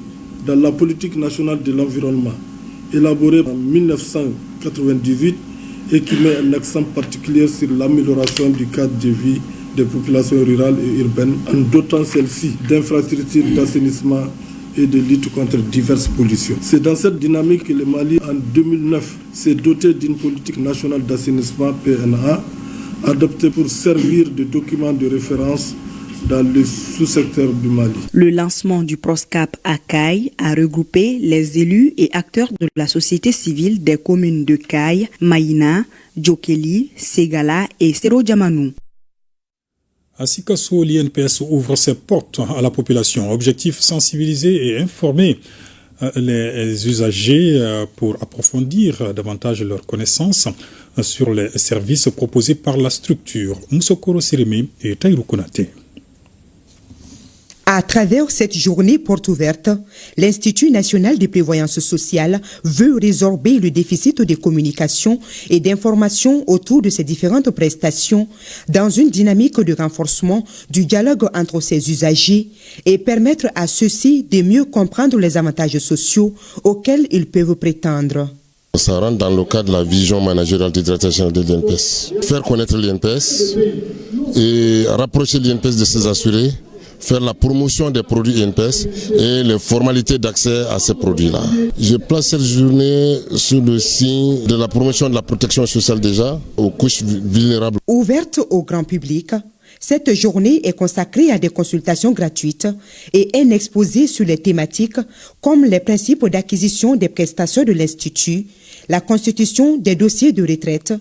dans la politique nationale de l'environnement, élaborée en 1998 et qui met un accent particulier sur l'amélioration du cadre de vie des populations rurales et urbaines en dotant celles-ci d'infrastructures d'assainissement et de lutte contre diverses pollutions. C'est dans cette dynamique que le Mali, en 2009, s'est doté d'une politique nationale d'assainissement PNA, adoptée pour servir de document de référence dans le sous-secteur du Mali. Le lancement du PROSCAP à Kayes a regroupé les élus et acteurs de la société civile des communes de Kayes, Maïna, Djokeli, Ségala et Sero-Djamanou. À Sikasso, l'INPS ouvre ses portes à la population. Objectif, sensibiliser et informer les usagers pour approfondir davantage leurs connaissances sur les services proposés par la structure. Moussokoro Sirimi et Taïrou Konate. À travers cette journée porte ouverte, l'Institut national de prévoyance sociale veut résorber le déficit de communication et d'information autour de ces différentes prestations dans une dynamique de renforcement du dialogue entre ses usagers et permettre à ceux-ci de mieux comprendre les avantages sociaux auxquels ils peuvent prétendre. Ça rentre dans le cadre de la vision managériale du directeur général de l'INPS. Faire connaître l'INPS et rapprocher l'INPS de ses assurés, faire la promotion des produits INPS et les formalités d'accès à ces produits-là. Je place cette journée sous le signe de la promotion de la protection sociale déjà aux couches vulnérables. Ouverte au grand public, cette journée est consacrée à des consultations gratuites et un exposé sur les thématiques comme les principes d'acquisition des prestations de l'Institut, la constitution des dossiers de retraite,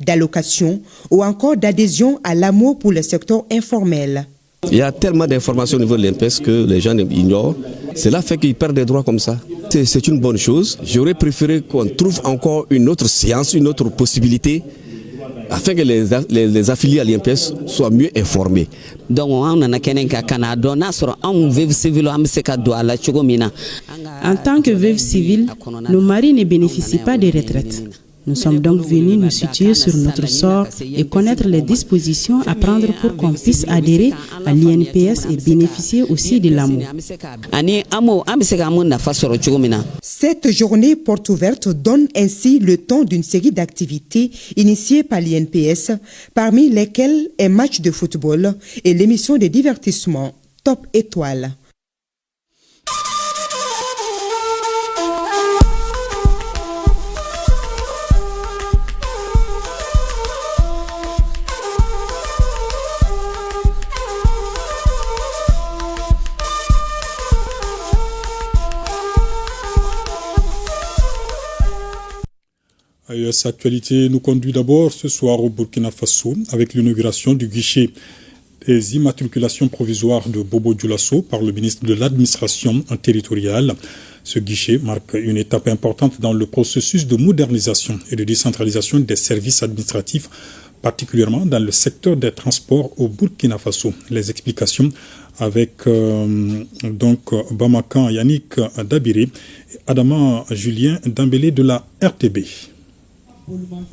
d'allocation ou encore d'adhésion à l'amour pour le secteur informel. Il y a tellement d'informations au niveau de l'INPS que les gens ignorent. Cela fait qu'ils perdent des droits comme ça. C'est une bonne chose. J'aurais préféré qu'on trouve encore une autre séance, une autre possibilité, afin que les affiliés à l'INPS soient mieux informés. Donc, en tant que veuve civile, nos maris ne bénéficient pas des retraites. Nous sommes donc venus nous situer sur notre sort et connaître les dispositions à prendre pour qu'on puisse adhérer à l'INPS et bénéficier aussi de l'amour. Cette journée porte ouverte donne ainsi le ton d'une série d'activités initiées par l'INPS, parmi lesquelles un match de football et l'émission de divertissement Top Étoile. Cette actualité nous conduit d'abord ce soir au Burkina Faso avec l'inauguration du guichet des immatriculations provisoires de Bobo Dioulasso par le ministre de l'Administration territoriale. Ce guichet marque une étape importante dans le processus de modernisation et de décentralisation des services administratifs, particulièrement dans le secteur des transports au Burkina Faso. Les explications avec Bamakan Yannick Dabiré et Adama Julien Dambélé de la RTB.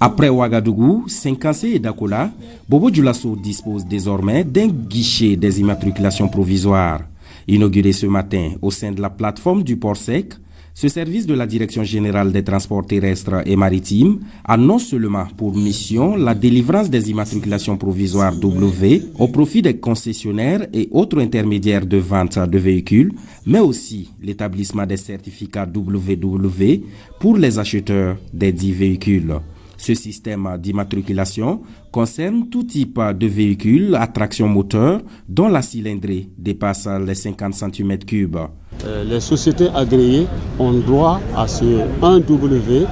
Après Ouagadougou, Senkassé et Dakola, Bobo Dioulasso dispose désormais d'un guichet des immatriculations provisoires. Inauguré ce matin au sein de la plateforme du port sec, ce service de la Direction générale des transports terrestres et maritimes a non seulement pour mission la délivrance des immatriculations provisoires W au profit des concessionnaires et autres intermédiaires de vente de véhicules, mais aussi l'établissement des certificats WW pour les acheteurs des dits véhicules. Ce système d'immatriculation concerne tout type de véhicules à traction moteur dont la cylindrée dépasse les 50 cm3. Les sociétés agréées ont droit à ce 1W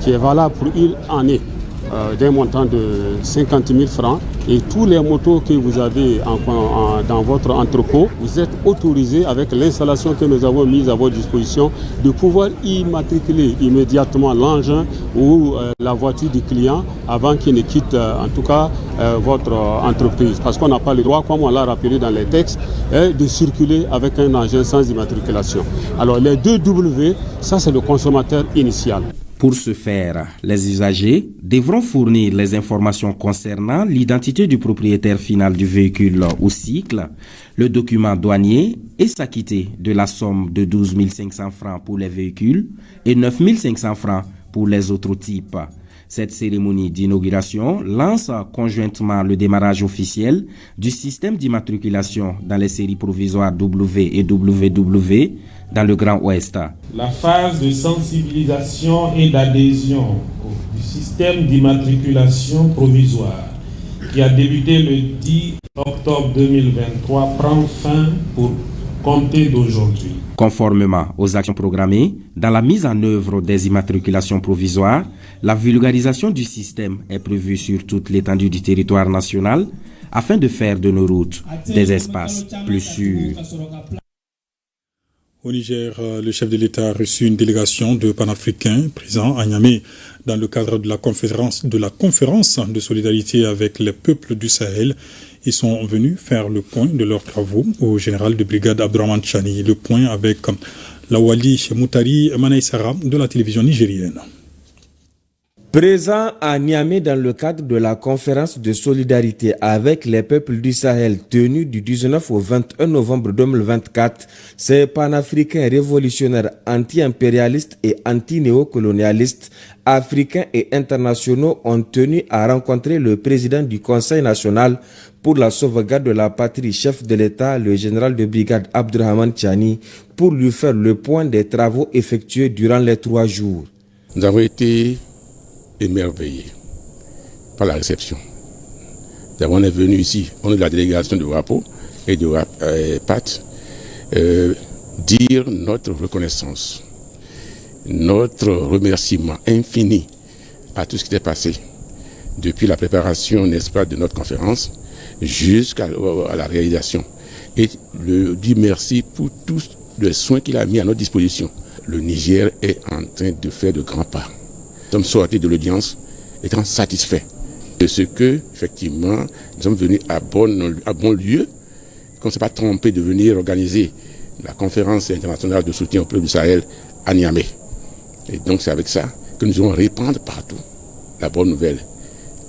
qui est valable pour une année d'un montant de 50 000 francs. Et tous les motos que vous avez dans votre entrepôt, vous êtes autorisés avec l'installation que nous avons mise à votre disposition de pouvoir immatriculer immédiatement l'engin ou la voiture du client avant qu'il ne quitte en tout cas votre entreprise. Parce qu'on n'a pas le droit, comme on l'a rappelé dans les textes, de circuler avec un engin sans immatriculation. Alors les 2W, ça c'est le consommateur initial. Pour ce faire, les usagers devront fournir les informations concernant l'identité du propriétaire final du véhicule ou cycle, le document douanier et s'acquitter de la somme de 12 500 francs pour les véhicules et 9 500 francs pour les autres types. Cette cérémonie d'inauguration lance conjointement le démarrage officiel du système d'immatriculation dans les séries provisoires W et WW dans le Grand Ouest. La phase de sensibilisation et d'adhésion du système d'immatriculation provisoire qui a débuté le 10 octobre 2023 prend fin pour compter d'aujourd'hui. Conformément aux actions programmées, dans la mise en œuvre des immatriculations provisoires, la vulgarisation du système est prévue sur toute l'étendue du territoire national afin de faire de nos routes des espaces plus sûrs. Au Niger, le chef de l'État a reçu une délégation de panafricains présents à Niamey dans le cadre de la conférence de solidarité avec les peuples du Sahel. Ils sont venus faire le point de leurs travaux au général de brigade Abdourahmane Chani. Le point avec Lawali Moutari Manaïsara de la télévision nigérienne. Présent à Niamey dans le cadre de la conférence de solidarité avec les peuples du Sahel tenue du 19 au 21 novembre 2024, ces panafricains révolutionnaires anti-impérialistes et anti-néocolonialistes africains et internationaux ont tenu à rencontrer le président du Conseil national pour la sauvegarde de la patrie, chef de l'État, le général de brigade Abdourahmane Chani, pour lui faire le point des travaux effectués durant les 3 jours. Nous avons été émerveillés par la réception. On est venu ici, on est de la délégation de WAPO et de PAT, dire notre reconnaissance, notre remerciement infini à tout ce qui s'est passé depuis la préparation, n'est-ce pas, de notre conférence jusqu'à la réalisation. Et dire merci pour tous les soins qu'il a mis à notre disposition. Le Niger est en train de faire de grands pas. Nous sommes sortis de l'audience étant satisfaits de ce que, effectivement, nous sommes venus à bon lieu, qu'on ne s'est pas trompé de venir organiser la conférence internationale de soutien au peuple du Sahel à Niamey. Et donc c'est avec ça que nous allons répandre partout la bonne nouvelle,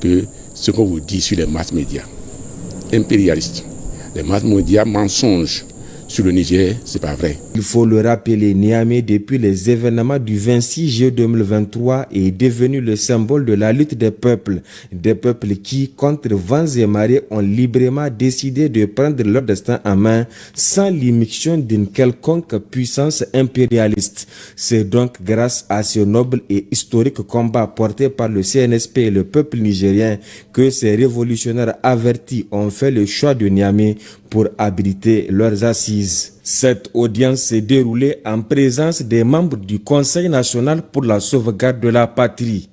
que ce qu'on vous dit sur les masses médias impérialistes, les masses médias mensonges sur le Niger, c'est pas vrai. Il faut le rappeler, Niamey, depuis les événements du 26 juillet 2023, est devenu le symbole de la lutte des peuples qui, contre vents et marées, ont librement décidé de prendre leur destin en main sans l'immixtion d'une quelconque puissance impérialiste. C'est donc grâce à ce noble et historique combat porté par le CNSP et le peuple nigérien que ces révolutionnaires avertis ont fait le choix de Niamey pour abriter leurs assises. Cette audience s'est déroulée en présence des membres du Conseil national pour la sauvegarde de la patrie.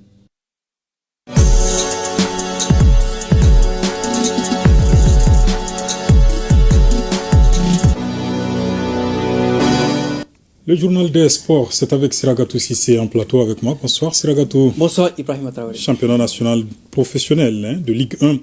Le journal des sports, c'est avec Siragatou Sissé en plateau avec moi. Bonsoir Siragatou. Bonsoir Ibrahima Traoré. Championnat national professionnel de Ligue 1.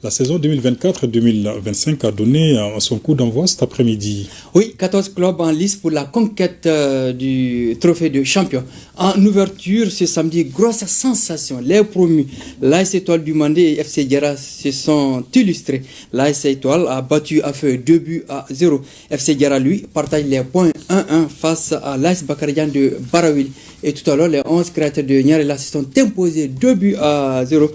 La saison 2024-2025 a donné son coup d'envoi cet après-midi. Oui, 14 clubs en lice pour la conquête du trophée de champion. En ouverture, ce samedi, grosse sensation. Les promus, l'AS Étoile du Mandé et FC Diarra se sont illustrés. L'AS Étoile a battu à feu 2-0. FC Diarra, lui, partage les points 1-1 face à l'AS Bakarian de Barawili. Et tout à l'heure, les 11 créateurs de Niarela se sont imposés 2-0.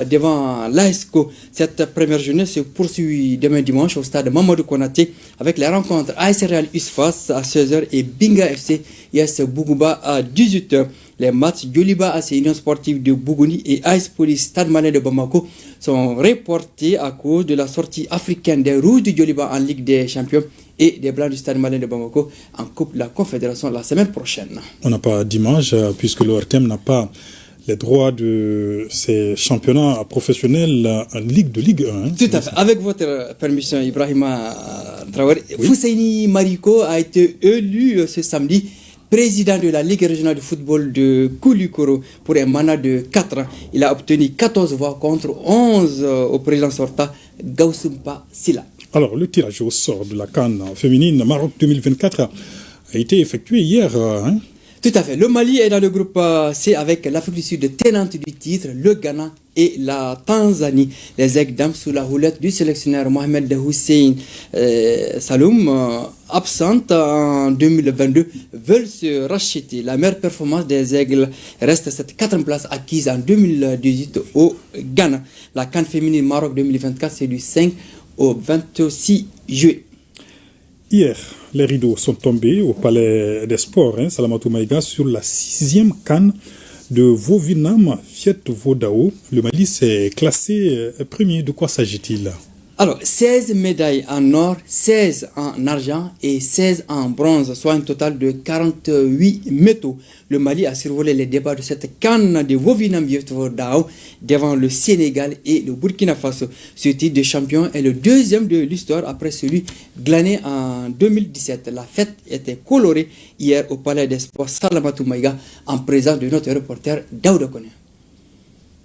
Devant l'ASCO. Cette première journée se poursuit demain dimanche au stade Mamadou Konaté avec les rencontres AS Real Usfas à 16h et Binga FC IS Bougouba à 18h. Les matchs Joliba AC Union Sportive de Bougouni et AS Police Stade Malien de Bamako sont reportés à cause de la sortie africaine des Rouges de Joliba en Ligue des Champions et des Blancs du Stade Malien de Bamako en Coupe de la Confédération la semaine prochaine. On n'a pas d'image puisque l'ORTM n'a pas les droits de ces championnats professionnels en Ligue 1. Tout à fait. Avec votre permission, Ibrahima Traoré, oui. Fousseini Mariko a été élu ce samedi président de la Ligue régionale de football de Koulikoro pour un mandat de 4 ans. Il a obtenu 14 voix contre 11 au président sortant Gaoussoumpa Silla. Alors, le tirage au sort de la CAN féminine Maroc 2024 a été effectué hier. Tout à fait. Le Mali est dans le groupe C avec l'Afrique du Sud, tenante du titre, le Ghana et la Tanzanie. Les Aigles sous la houlette du sélectionneur Mohamed Hussein Saloum absentes en 2022, veulent se racheter. La meilleure performance des Aigles reste cette 4e place acquise en 2018 au Ghana. La CAN féminine Maroc 2024, c'est du 5 au 26 juillet. Hier, les rideaux sont tombés au Palais des Sports, Salamatou Maïga, sur la 6e CAN de Vovinam Viet Vo Dao. Le Mali s'est classé premier. De quoi s'agit-il? Alors, 16 médailles en or, 16 en argent et 16 en bronze, soit un total de 48 métaux. Le Mali a survolé les débats de cette CAN de Vovinam Viet Vo Dao devant le Sénégal et le Burkina Faso. Ce titre de champion est le 2e de l'histoire après celui glané en 2017. La fête était colorée hier au Palais des Sports Salamatou Maïga en présence de notre reporter Daouda Kone.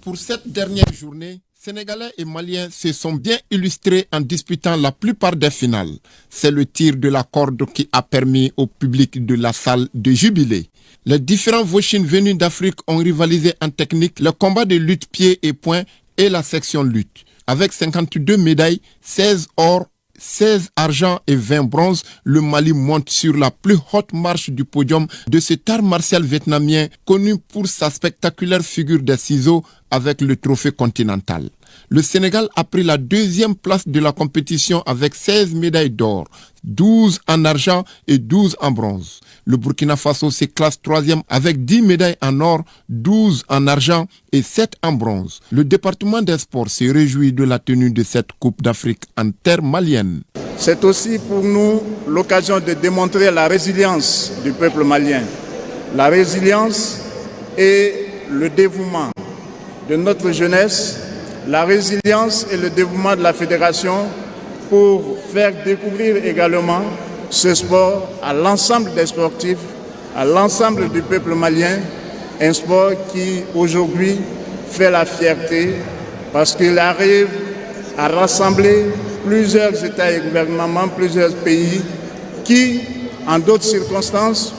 Pour cette dernière journée, Sénégalais et Maliens se sont bien illustrés en disputant la plupart des finales. C'est le tir de la corde qui a permis au public de la salle de jubiler. Les différents Vochines venus d'Afrique ont rivalisé en technique, le combat de lutte pied et poing et la section lutte. Avec 52 médailles, 16 or, 16 argent et 20 bronze, le Mali monte sur la plus haute marche du podium de cet art martial vietnamien connu pour sa spectaculaire figure des ciseaux avec le trophée continental. Le Sénégal a pris la 2e place de la compétition avec 16 médailles d'or, 12 en argent et 12 en bronze. Le Burkina Faso se classe 3e avec 10 médailles en or, 12 en argent et 7 en bronze. Le département des sports se réjouit de la tenue de cette Coupe d'Afrique en terre malienne. C'est aussi pour nous l'occasion de démontrer la résilience du peuple malien. La résilience et le dévouement de notre jeunesse, la résilience et le dévouement de la fédération pour faire découvrir également ce sport à l'ensemble des sportifs, à l'ensemble du peuple malien, un sport qui aujourd'hui fait la fierté parce qu'il arrive à rassembler plusieurs États et gouvernements, plusieurs pays qui, en d'autres circonstances,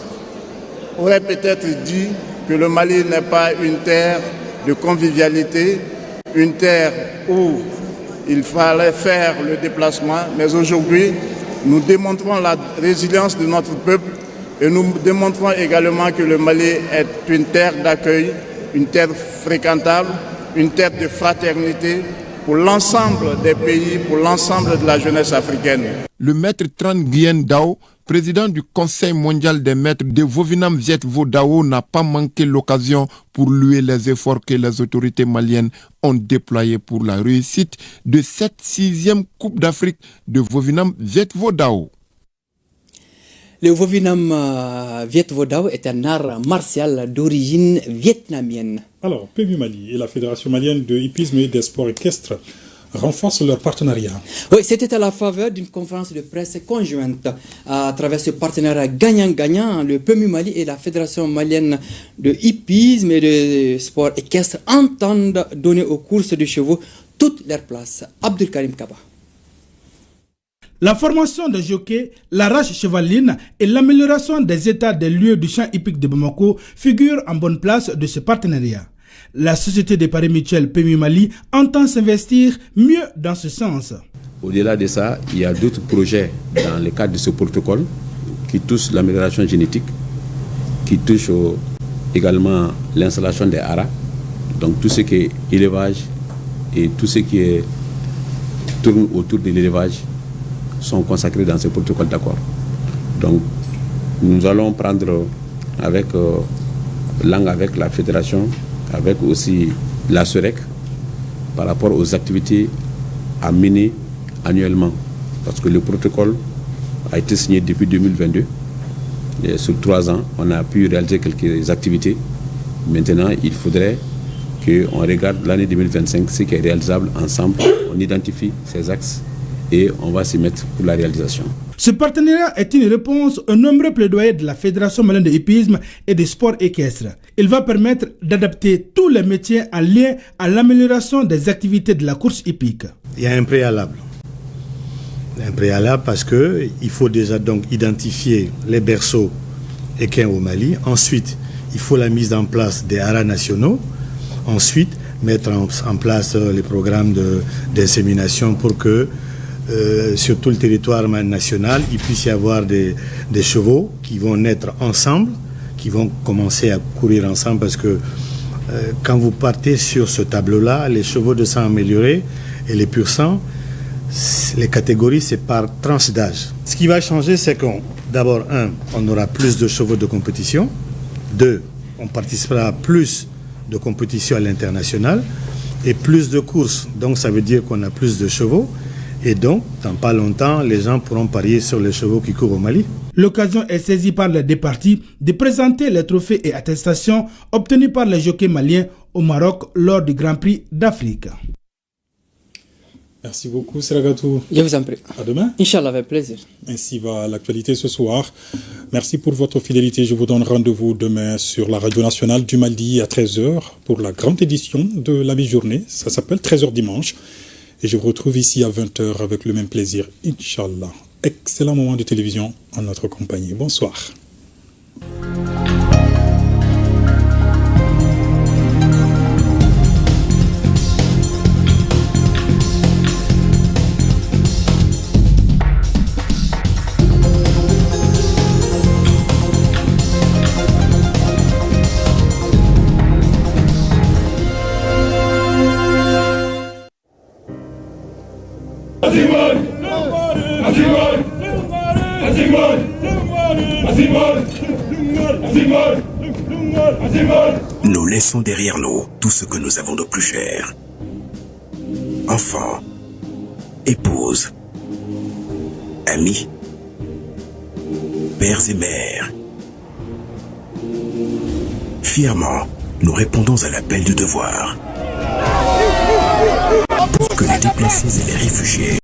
auraient peut-être dit que le Mali n'est pas une terre de convivialité, une terre où il fallait faire le déplacement, mais aujourd'hui, nous démontrons la résilience de notre peuple et nous démontrons également que le Mali est une terre d'accueil, une terre fréquentable, une terre de fraternité pour l'ensemble des pays, pour l'ensemble de la jeunesse africaine. Le maître Tran Nguyen Dao, président du Conseil mondial des maîtres de Vovinam Viet Vo Dao, n'a pas manqué l'occasion pour louer les efforts que les autorités maliennes ont déployés pour la réussite de cette 6e Coupe d'Afrique de Vovinam Viet Vo Dao. Le Vovinam Viet Vo Dao est un art martial d'origine vietnamienne. Alors, PMU Mali et la Fédération malienne de hippisme et des sports équestres renforcent leur partenariat. Oui, c'était à la faveur d'une conférence de presse conjointe. À travers ce partenariat gagnant-gagnant, le PMU Mali et la Fédération malienne de hippisme et de sport équestre entendent donner aux courses de chevaux toute leur place. Abdul Karim Kaba. La formation des jockeys, la rage chevaline et l'amélioration des états des lieux du champ hippique de Bamako figurent en bonne place de ce partenariat. La société de Paris Mutuel PMU Mali entend s'investir mieux dans ce sens. Au-delà de ça, il y a d'autres projets dans le cadre de ce protocole qui touchent l'amélioration génétique, qui touchent également l'installation des haras, donc tout ce qui est élevage et tout ce qui tourne autour de l'élevage sont consacrés dans ce protocole d'accord. Donc nous allons prendre avec avec la fédération, avec aussi la SOREC par rapport aux activités à mener annuellement. Parce que le protocole a été signé depuis 2022. Et sur 3 ans, on a pu réaliser quelques activités. Maintenant, il faudrait qu'on regarde l'année 2025, ce qui est réalisable ensemble. On identifie ces axes et on va s'y mettre pour la réalisation. Ce partenariat est une réponse aux nombreux plaidoyers de la Fédération malienne de hippisme et des sports équestres. Il va permettre d'adapter tous les métiers en lien à l'amélioration des activités de la course hippique. Il y a un préalable. Un préalable parce qu'il faut déjà donc identifier les berceaux équins au Mali. Ensuite, il faut la mise en place des haras nationaux. Ensuite, mettre en place les programmes d'insémination pour que sur tout le territoire national, il puisse y avoir des chevaux qui vont naître ensemble, qui vont commencer à courir ensemble, parce que quand vous partez sur ce tableau-là, les chevaux de sang améliorés et les pur sang, les catégories, c'est par tranche d'âge. Ce qui va changer, c'est d'abord, on aura plus de chevaux de compétition. 2, on participera à plus de compétitions à l'international et plus de courses. Donc, ça veut dire qu'on a plus de chevaux. Et donc, dans pas longtemps, les gens pourront parier sur les chevaux qui courent au Mali. L'occasion est saisie par les deux parties de présenter les trophées et attestations obtenus par les jockeys maliens au Maroc lors du Grand Prix d'Afrique. Merci beaucoup, Seragatou. Je vous en prie. À demain. Inch'Allah, avec plaisir. Ainsi va l'actualité ce soir. Merci pour votre fidélité. Je vous donne rendez-vous demain sur la radio nationale du Mali à 13h pour la grande édition de la mi-journée. Ça s'appelle 13h dimanche. Et je vous retrouve ici à 20h avec le même plaisir, Inch'Allah. Excellent moment de télévision en notre compagnie. Bonsoir. Nous laissons derrière nous tout ce que nous avons de plus cher. Enfants, épouses, amis, pères et mères. Fièrement, nous répondons à l'appel du devoir. Pour que les déplacés et les réfugiés